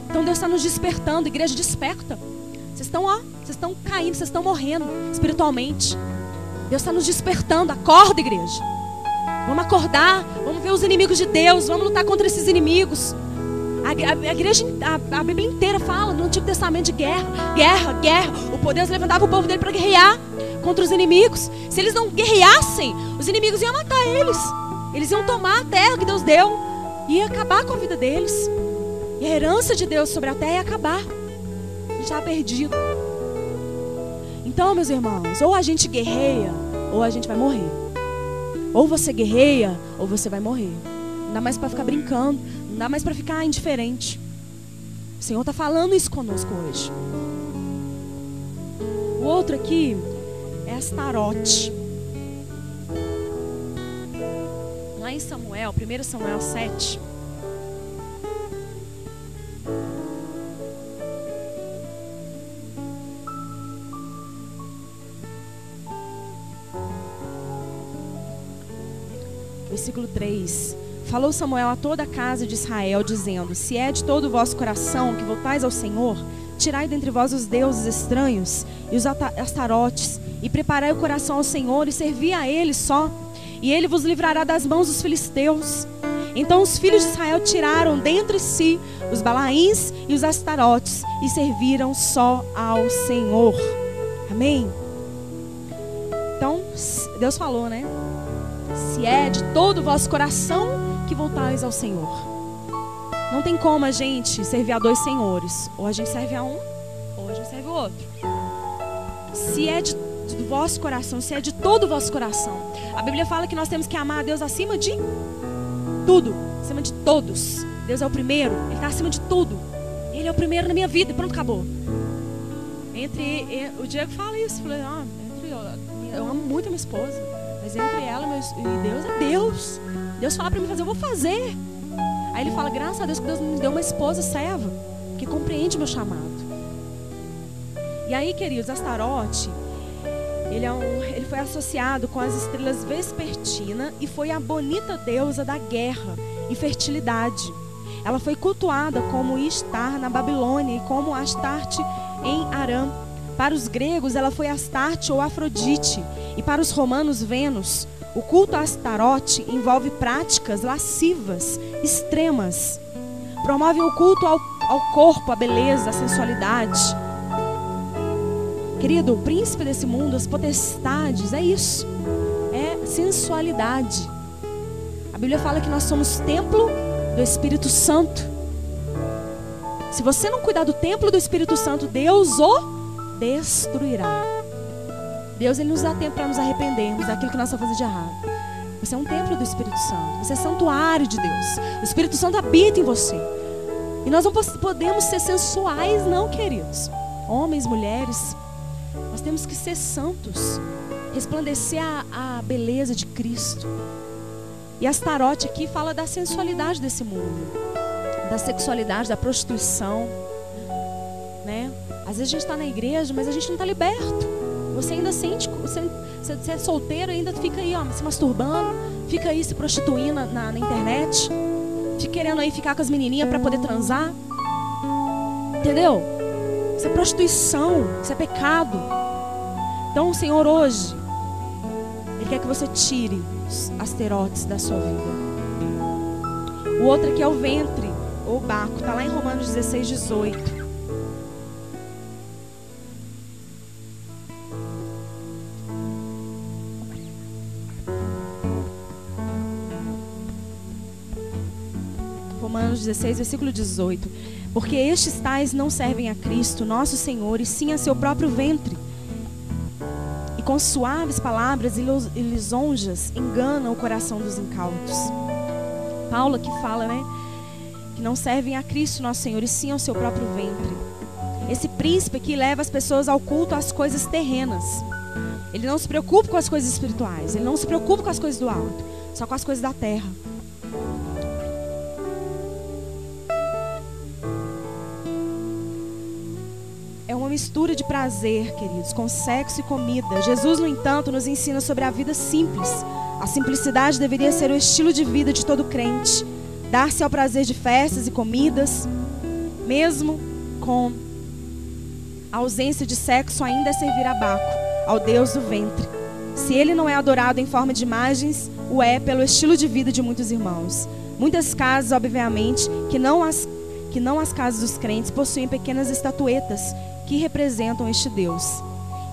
Então Deus está nos despertando. Igreja, desperta. Vocês estão caindo, vocês estão morrendo espiritualmente. Deus está nos despertando. Acorda, igreja. Vamos acordar. Vamos ver os inimigos de Deus. Vamos lutar contra esses inimigos. A igreja, a Bíblia inteira fala no Antigo Testamento de guerra. Guerra, guerra. O Deus levantava o povo dele para guerrear contra os inimigos. Se eles não guerreassem, os inimigos iam matar eles. Eles iam tomar a terra que Deus deu e ia acabar com a vida deles. E a herança de Deus sobre a terra ia acabar. A gente estava perdido. Então, meus irmãos, ou a gente guerreia, ou a gente vai morrer. Ou você guerreia, ou você vai morrer. Não dá mais para ficar brincando, não dá mais para ficar indiferente. O Senhor está falando isso conosco hoje. O outro aqui é Astarote. Lá em Samuel, 1 Samuel 7. Versículo 3. Falou Samuel a toda a casa de Israel, dizendo: se é de todo o vosso coração que voltais ao Senhor, tirai dentre vós os deuses estranhos e os astarotes, e preparai o coração ao Senhor, e servi a Ele só, e Ele vos livrará das mãos dos filisteus. Então os filhos de Israel tiraram dentre si os balaíns e os astarotes, e serviram só ao Senhor. Amém? Então, Deus falou, né? Se é de todo o vosso coração que voltais ao Senhor. Não tem como a gente servir a dois senhores. Ou a gente serve a um, ou a gente serve o outro. Se é do vosso coração, se é de todo o vosso coração. A Bíblia fala que nós temos que amar a Deus acima de tudo, acima de todos. Deus é o primeiro, Ele está acima de tudo. Ele é o primeiro na minha vida, pronto, acabou. O Diego fala isso, falei, eu amo muito a minha esposa, mas entre ela e Deus é Deus. Deus fala para mim fazer, eu vou fazer. Aí ele fala, graças a Deus que Deus me deu uma esposa serva, que compreende meu chamado. E aí, queridos, Astarote, ele foi associado com as estrelas Vespertina e foi a bonita deusa da guerra e fertilidade. Ela foi cultuada como Ishtar na Babilônia e como Astarte em Arã. Para os gregos, ela foi Astarte ou Afrodite, e para os romanos, Vênus. O culto a Astarote envolve práticas lascivas extremas. Promove o culto ao corpo, à beleza, à sensualidade. Querido, o príncipe desse mundo, as potestades, é isso. É sensualidade. A Bíblia fala que nós somos templo do Espírito Santo. Se você não cuidar do templo do Espírito Santo, Deus o destruirá. Deus, ele nos dá tempo para nos arrependermos daquilo que nós estamos fazendo de errado. Você é um templo do Espírito Santo. Você é santuário de Deus. O Espírito Santo habita em você. E nós não podemos ser sensuais, não, queridos. Homens, mulheres, nós temos que ser santos, resplandecer a beleza de Cristo. E Astarote aqui fala da sensualidade desse mundo, da sexualidade, da prostituição, né? Às vezes a gente está na igreja, mas a gente não está liberto. Você ainda sente, você é solteiro, ainda fica aí, ó, se masturbando, fica aí se prostituindo na internet, fica querendo aí ficar com as menininhas para poder transar. Entendeu? Isso é prostituição, isso é pecado. Então o Senhor hoje, Ele quer que você tire os asterotes da sua vida. O outro aqui é o ventre, ou baco, está lá em Romanos 16, 18. Romanos 16, versículo 18. Porque estes tais não servem a Cristo, nosso Senhor, e sim a seu próprio ventre. E com suaves palavras e lisonjas enganam o coração dos incautos. Paulo aqui fala, né? Que não servem a Cristo, nosso Senhor, e sim ao seu próprio ventre. Esse príncipe aqui leva as pessoas ao culto às coisas terrenas. Ele não se preocupa com as coisas espirituais. Ele não se preocupa com as coisas do alto, só com as coisas da terra. É uma mistura de prazer, queridos, com sexo e comida. Jesus, no entanto, nos ensina sobre a vida simples. A simplicidade deveria ser o estilo de vida de todo crente. Dar-se ao prazer de festas e comidas, mesmo com a ausência de sexo, ainda é servir a Baco, ao Deus do ventre. Se ele não é adorado em forma de imagens, o é pelo estilo de vida de muitos irmãos. Muitas casas, obviamente, que não as casas dos crentes, possuem pequenas estatuetas que representam este Deus.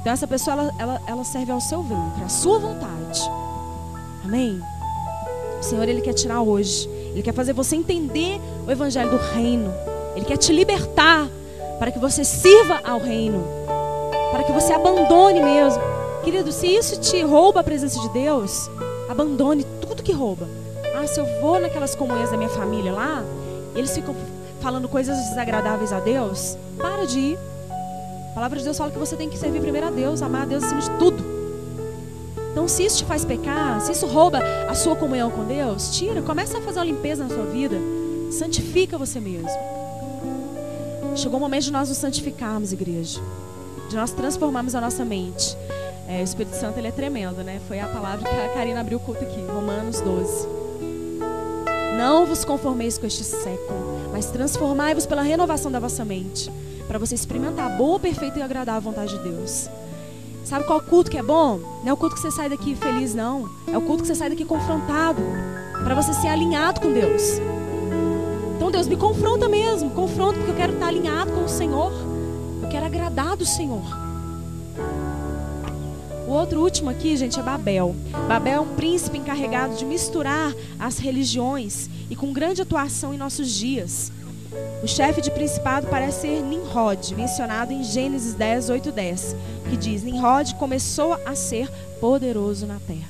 Então essa pessoa, ela serve ao seu ventre, à sua vontade. Amém? O Senhor, Ele quer tirar hoje. Ele quer fazer você entender o evangelho do reino. Ele quer te libertar para que você sirva ao reino, para que você abandone mesmo. Querido, se isso te rouba a presença de Deus, abandone tudo que rouba. Ah, se eu vou naquelas comunhões da minha família lá, eles ficam falando coisas desagradáveis a Deus, para de ir. A palavra de Deus fala que você tem que servir primeiro a Deus, amar a Deus acima de tudo. Então, se isso te faz pecar, se isso rouba a sua comunhão com Deus, tira, começa a fazer uma limpeza na sua vida, santifica você mesmo. Chegou o momento de nós nos santificarmos, igreja, de nós transformarmos a nossa mente. O Espírito Santo, ele é tremendo, né? Foi a palavra que a Karina abriu o culto aqui, Romanos 12. Não vos conformeis com este século, mas transformai-vos pela renovação da vossa mente, para você experimentar a boa, perfeita e agradável vontade de Deus. Sabe qual culto que é bom? Não é o culto que você sai daqui feliz, não. É o culto que você sai daqui confrontado, para você ser alinhado com Deus. Então Deus, me confronta mesmo, confronta, porque eu quero estar alinhado com o Senhor. Eu quero agradar do Senhor. O outro último aqui, gente, é Babel. Babel é um príncipe encarregado de misturar as religiões e com grande atuação em nossos dias. O chefe de principado parece ser Nimrod, mencionado em Gênesis 10, 8 e 10, que diz: Nimrod começou a ser poderoso na terra.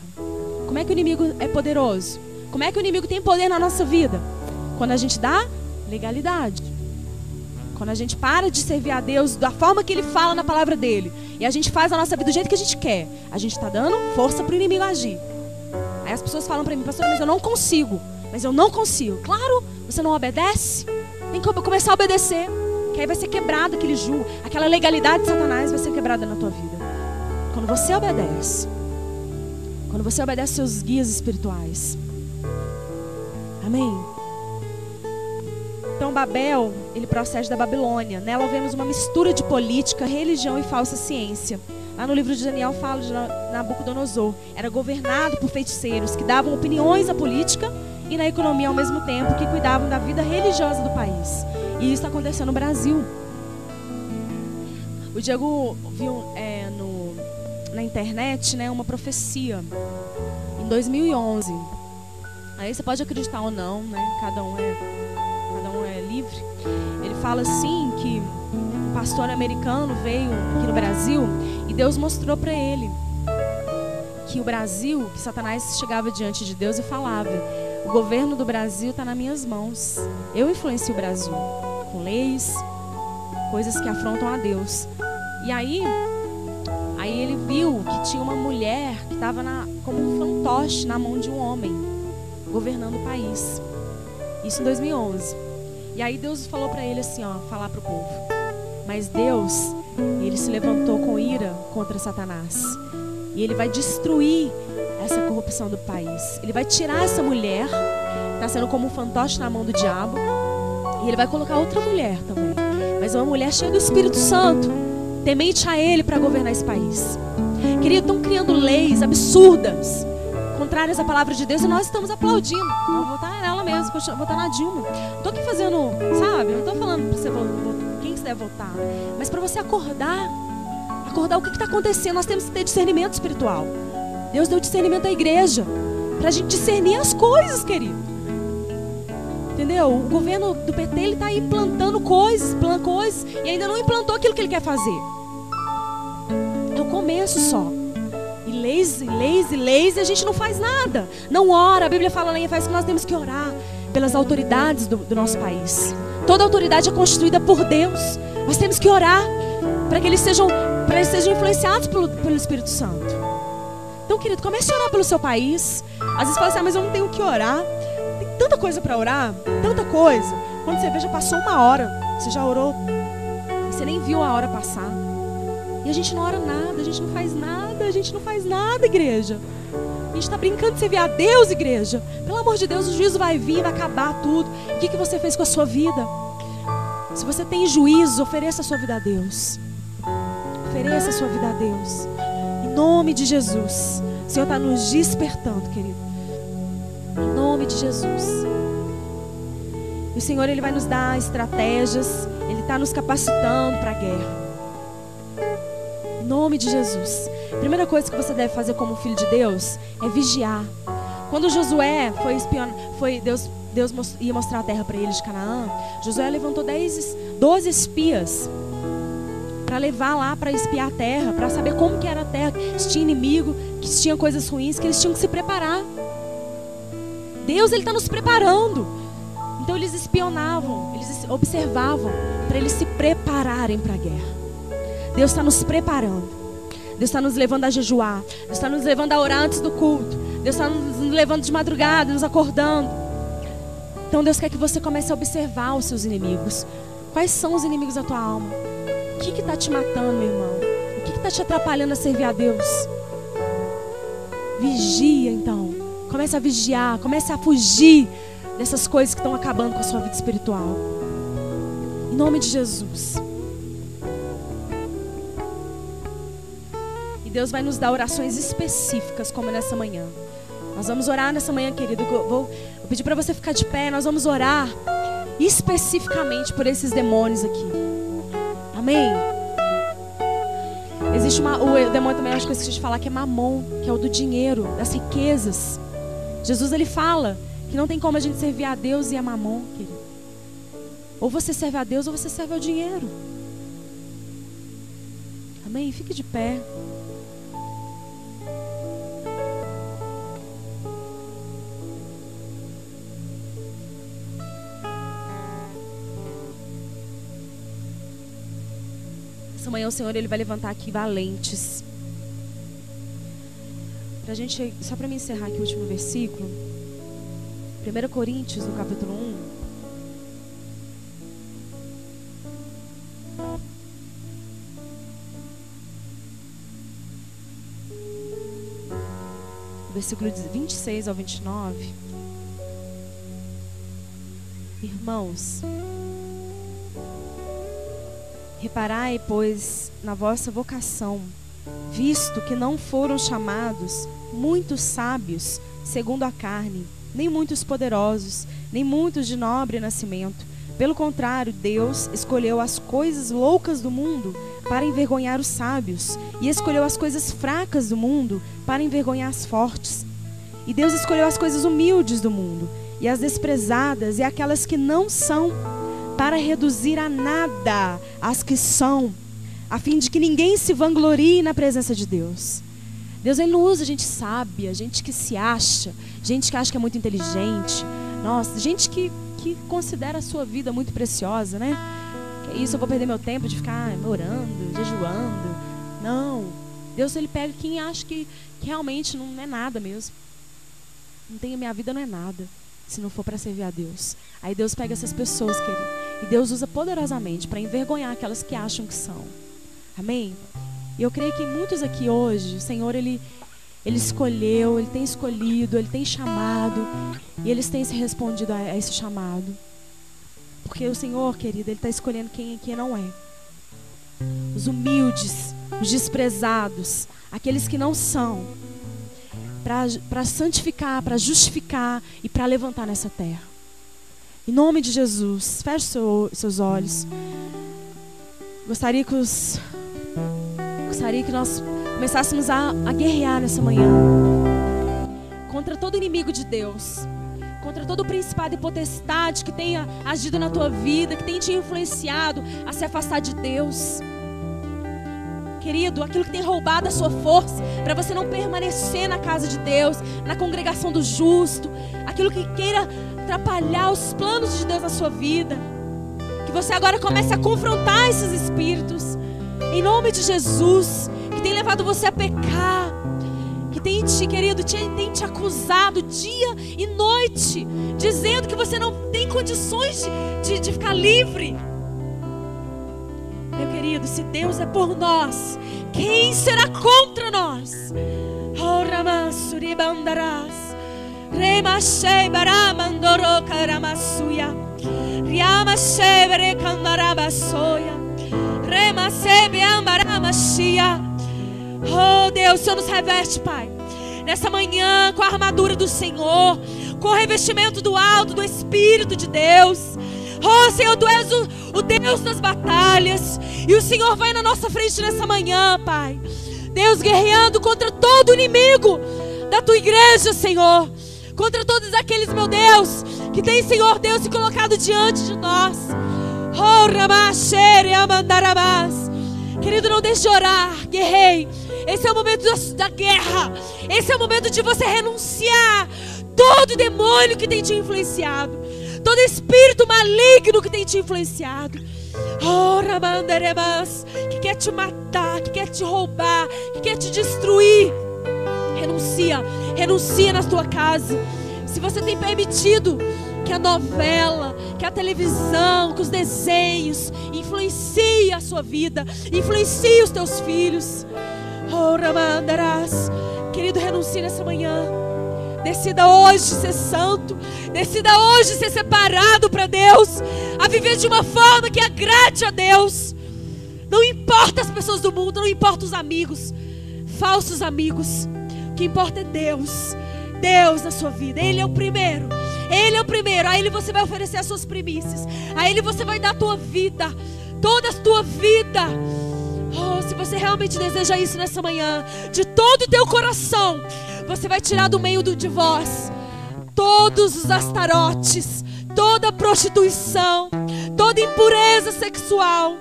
Como é que o inimigo é poderoso? Como é que o inimigo tem poder na nossa vida? Quando a gente dá legalidade. Quando a gente para de servir a Deus da forma que Ele fala na palavra dEle, e a gente faz a nossa vida do jeito que a gente quer, a gente está dando força para o inimigo agir. Aí as pessoas falam para mim: pastor, mas eu não consigo. Mas eu não consigo. Claro, você não obedece. Tem que começar a obedecer. Que aí vai ser quebrado aquele jugo, aquela legalidade de Satanás vai ser quebrada na tua vida. Quando você obedece. Quando você obedece seus guias espirituais. Amém? Então Babel, ele procede da Babilônia. Nela vemos uma mistura de política, religião e falsa ciência. Lá no livro de Daniel fala de Nabucodonosor. Era governado por feiticeiros que davam opiniões à política e na economia ao mesmo tempo, que cuidavam da vida religiosa do país. E isso está acontecendo no Brasil. O Diego viu na internet, né, uma profecia em 2011. Aí você pode acreditar ou não, né? Cada um é livre. Ele fala assim que um pastor americano veio aqui no Brasil e Deus mostrou para ele que o Brasil, que Satanás chegava diante de Deus e falava: o governo do Brasil está nas minhas mãos. Eu influencio o Brasil com leis, coisas que afrontam a Deus. E aí ele viu que tinha uma mulher que estava como um fantoche na mão de um homem, governando o país. Isso em 2011. E aí Deus falou para ele assim, falar para o povo. Mas Deus, ele se levantou com ira contra Satanás. E ele vai destruir essa corrupção do país. Ele vai tirar essa mulher, que está sendo como um fantoche na mão do diabo. E ele vai colocar outra mulher também. Mas uma mulher cheia do Espírito Santo, temente a ele para governar esse país. Querido, estão criando leis absurdas, contrárias à palavra de Deus, e nós estamos aplaudindo. Não, vou votar nela mesmo, vou votar na Dilma. Não estou aqui fazendo, sabe? Não estou falando para você votar, quem você deve votar, mas para você acordar o que está acontecendo. Nós temos que ter discernimento espiritual. Deus deu discernimento à igreja para a gente discernir as coisas, querido. Entendeu? O governo do PT, ele está aí implantando coisas, e ainda não implantou aquilo que ele quer fazer. É o começo só. E leis, e a gente não faz nada. Não ora. A Bíblia fala lá em Efésios que nós temos que orar pelas autoridades do nosso país. Toda autoridade é constituída por Deus. Nós temos que orar para que eles sejam influenciados pelo Espírito Santo. Então, querido, comece a orar pelo seu país. Às vezes fala assim, mas eu não tenho o que orar. Tem tanta coisa para orar, tanta coisa. Quando você vê, já passou 1 hora. Você já orou e você nem viu a hora passar. E a gente não ora nada, a gente não faz nada, igreja. A gente está brincando de servir a Deus, igreja. Pelo amor de Deus, o juízo vai vir, vai acabar tudo. O que você fez com a sua vida? Se você tem juízo, ofereça a sua vida a Deus. Ofereça a sua vida a Deus. Em nome de Jesus. O Senhor está nos despertando, querido. Em nome de Jesus. E o Senhor, Ele vai nos dar estratégias. Ele está nos capacitando para a guerra. Em nome de Jesus. A primeira coisa que você deve fazer como filho de Deus é vigiar. Quando Josué foi espionar, Deus ia mostrar a terra para eles de Canaã. Josué levantou 12 espias para levar lá, para espiar a terra, para saber como que era a terra, se tinha inimigo, que se tinha coisas ruins, que eles tinham que se preparar. Deus, Ele está nos preparando. Então eles espionavam, eles observavam para eles se prepararem para a guerra. Deus está nos preparando. Deus está nos levando a jejuar. Deus está nos levando a orar antes do culto. Deus está nos levando de madrugada, nos acordando. Então Deus quer que você comece a observar os seus inimigos. Quais são os inimigos da tua alma? O que está te matando, meu irmão? O que está te atrapalhando a servir a Deus? Vigia, então. Comece a vigiar. Comece a fugir dessas coisas que estão acabando com a sua vida espiritual. Em nome de Jesus. Deus vai nos dar orações específicas, como nessa manhã. Nós vamos orar nessa manhã, querido. Eu vou pedir para você ficar de pé. Nós vamos orar especificamente por esses demônios aqui. Amém? Existe o demônio também, acho que eu esqueci de falar, que é Mamon, que é o do dinheiro, das riquezas. Jesus, ele fala que não tem como a gente servir a Deus e a Mamon, querido. Ou você serve a Deus ou você serve ao dinheiro. Amém? Fique de pé. Essa manhã o Senhor, Ele vai levantar aqui valentes. Pra gente, só para me encerrar aqui o último versículo. 1 Coríntios, no capítulo 1. versículo 26 ao 29. Irmãos, reparai, pois, na vossa vocação, visto que não foram chamados muitos sábios segundo a carne, nem muitos poderosos, nem muitos de nobre nascimento. Pelo contrário, Deus escolheu as coisas loucas do mundo para envergonhar os sábios, e escolheu as coisas fracas do mundo para envergonhar as fortes. E Deus escolheu as coisas humildes do mundo, e as desprezadas e aquelas que não são, para reduzir a nada as que são, a fim de que ninguém se vanglorie na presença de Deus. Deus, Ele não usa gente sábia, gente que se acha, gente que acha que é muito inteligente. Nossa, gente que considera a sua vida muito preciosa, né? Que isso, eu vou perder meu tempo de ficar orando, jejuando. Não. Deus, Ele pega quem acha que realmente não é nada mesmo. Não tem, a minha vida não é nada se não for para servir a Deus. Aí Deus pega essas pessoas, querido, e Deus usa poderosamente para envergonhar aquelas que acham que são. Amém? E eu creio que muitos aqui hoje, o Senhor, Ele escolheu, Ele tem escolhido, Ele tem chamado, e eles têm se respondido a esse chamado. Porque o Senhor, querido, Ele está escolhendo quem não é. Os humildes, os desprezados, aqueles que não são, para santificar, para justificar e para levantar nessa terra. Em nome de Jesus, feche seus olhos. Gostaria que nós começássemos a guerrear nessa manhã contra todo inimigo de Deus, contra todo principado e potestade que tenha agido na tua vida, que tenha te influenciado a se afastar de Deus. Querido, aquilo que tem roubado a sua força para você não permanecer na casa de Deus, na congregação do justo, aquilo que queira atrapalhar os planos de Deus na sua vida, que você agora comece a confrontar esses espíritos, em nome de Jesus, que tem levado você a pecar, que tem te, querido, tem te acusado dia e noite, dizendo que você não tem condições de ficar livre. Meu querido, se Deus é por nós, quem será contra nós? Oh, Ramassuri Bandarás, Remachei Baramandoro Karamasuya, Riamachei Berekandarabasoya, Remasebe Ambaramachia. Oh Deus, o Senhor nos reveste, Pai, nessa manhã com a armadura do Senhor, com o revestimento do alto do Espírito de Deus. Oh Senhor, Tu és o Deus das batalhas, e o Senhor vai na nossa frente nessa manhã, Pai. Deus, guerreando contra todo inimigo da Tua igreja, Senhor, contra todos aqueles, meu Deus, que tem, Senhor Deus, se colocado diante de nós. Oh, Ramachere Amandarabás. Querido, não deixe de orar, guerrei. Esse é o momento da guerra. Esse é o momento de você renunciar todo demônio que tem te influenciado, todo espírito maligno que tem te influenciado. Oh, Ramandarebas, que quer te matar, que quer te roubar, que quer te destruir. Renuncia na tua casa. Se você tem permitido que a novela, que a televisão, que os desenhos influencie a sua vida, influencie os teus filhos. Oh, Ramandarás, querido, renuncie nessa manhã. Decida hoje ser santo. Decida hoje ser separado para Deus, a viver de uma forma que agrade a Deus. Não importa as pessoas do mundo, não importa os amigos, falsos amigos. O que importa é Deus. Deus na sua vida, Ele é o primeiro. Ele é o primeiro. A Ele você vai oferecer as suas primícias. A Ele você vai dar a tua vida, toda a tua vida. Oh, se você realmente deseja isso nessa manhã, de todo o teu coração, você vai tirar do meio de vós todos os astarotes, toda a prostituição, toda impureza sexual.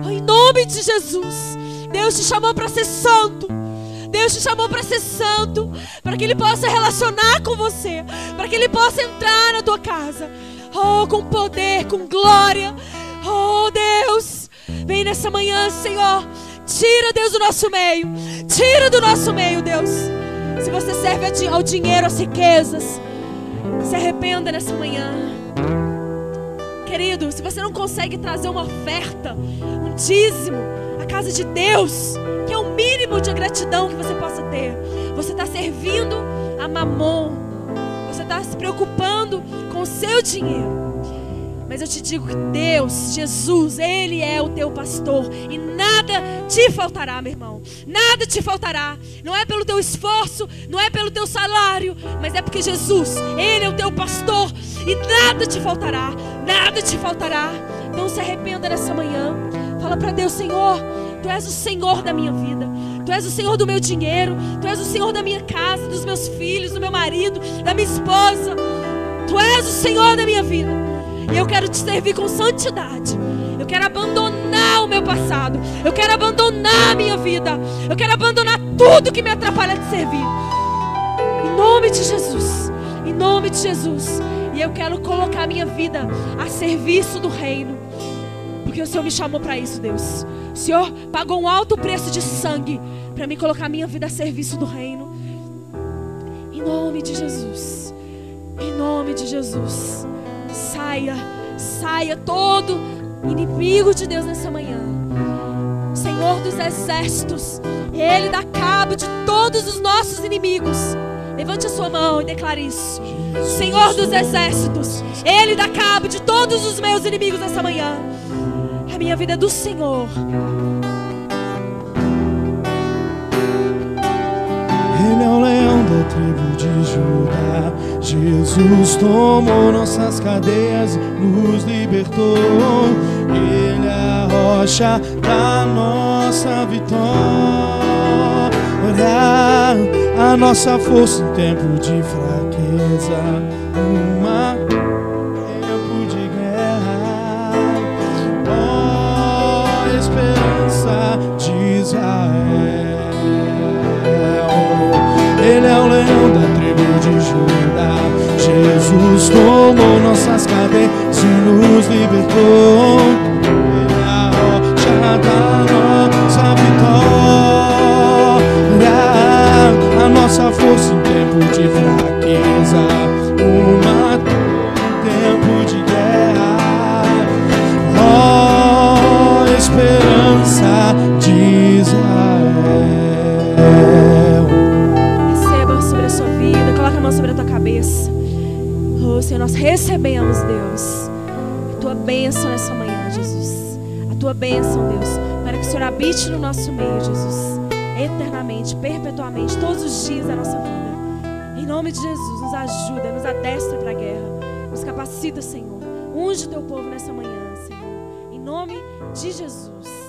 Oh, em nome de Jesus, Deus te chamou para ser santo. Deus te chamou para ser santo, para que Ele possa relacionar com você, para que Ele possa entrar na tua casa, oh, com poder, com glória. Oh Deus, vem nessa manhã, Senhor. Tira, Deus, do nosso meio. Tira do nosso meio, Deus. Se você serve ao dinheiro, às riquezas, se arrependa nessa manhã. Querido, se você não consegue trazer uma oferta, um dízimo, a casa de Deus, que é o mínimo de gratidão que você possa ter. Você está servindo a Mamon. Você está se preocupando com o seu dinheiro. Mas eu te digo que Deus, Jesus, Ele é o teu pastor. E nada te faltará, meu irmão. Nada te faltará. Não é pelo teu esforço, não é pelo teu salário, mas é porque Jesus, Ele é o teu pastor. E nada te faltará. Nada te faltará. Então se arrependa nessa manhã. Fala para Deus: Senhor, Tu és o Senhor da minha vida. Tu és o Senhor do meu dinheiro. Tu és o Senhor da minha casa, dos meus filhos, do meu marido, da minha esposa. Tu és o Senhor da minha vida. E eu quero te servir com santidade. Eu quero abandonar o meu passado. Eu quero abandonar a minha vida. Eu quero abandonar tudo que me atrapalha de servir. Em nome de Jesus. Em nome de Jesus. E eu quero colocar a minha vida a serviço do reino. Porque o Senhor me chamou para isso, Deus. O Senhor pagou um alto preço de sangue para me colocar a minha vida a serviço do reino. Em nome de Jesus. Em nome de Jesus. Saia todo inimigo de Deus nessa manhã. O Senhor dos exércitos, Ele dá cabo de todos os nossos inimigos. Levante a sua mão e declare isso. Senhor dos exércitos, Ele dá cabo de todos os meus inimigos nessa manhã. A minha vida é do Senhor. Ele é o leão da tribo de Judá. Jesus tomou nossas cadeias, nos libertou. Ele é a rocha da nossa vitória, a nossa força em tempo de fraqueza, tempo de guerra. Ó, esperança de Israel. Ele é o leão da tribo de Judá. Jesus tomou nossas cadeias e nos libertou. Ele é a rocha da nossa vitória, a nossa força em tempo de fraqueza, uma tempo de guerra. Ó, esperança de Israel. Sobre a tua cabeça. Oh, Senhor, nós recebemos, Deus, a tua bênção nessa manhã, Jesus. A tua bênção, Deus, para que o Senhor habite no nosso meio, Jesus, eternamente, perpetuamente, todos os dias da nossa vida. Em nome de Jesus, nos ajuda, nos adestra para a guerra, nos capacita, Senhor. Unge o teu povo nessa manhã, Senhor, em nome de Jesus.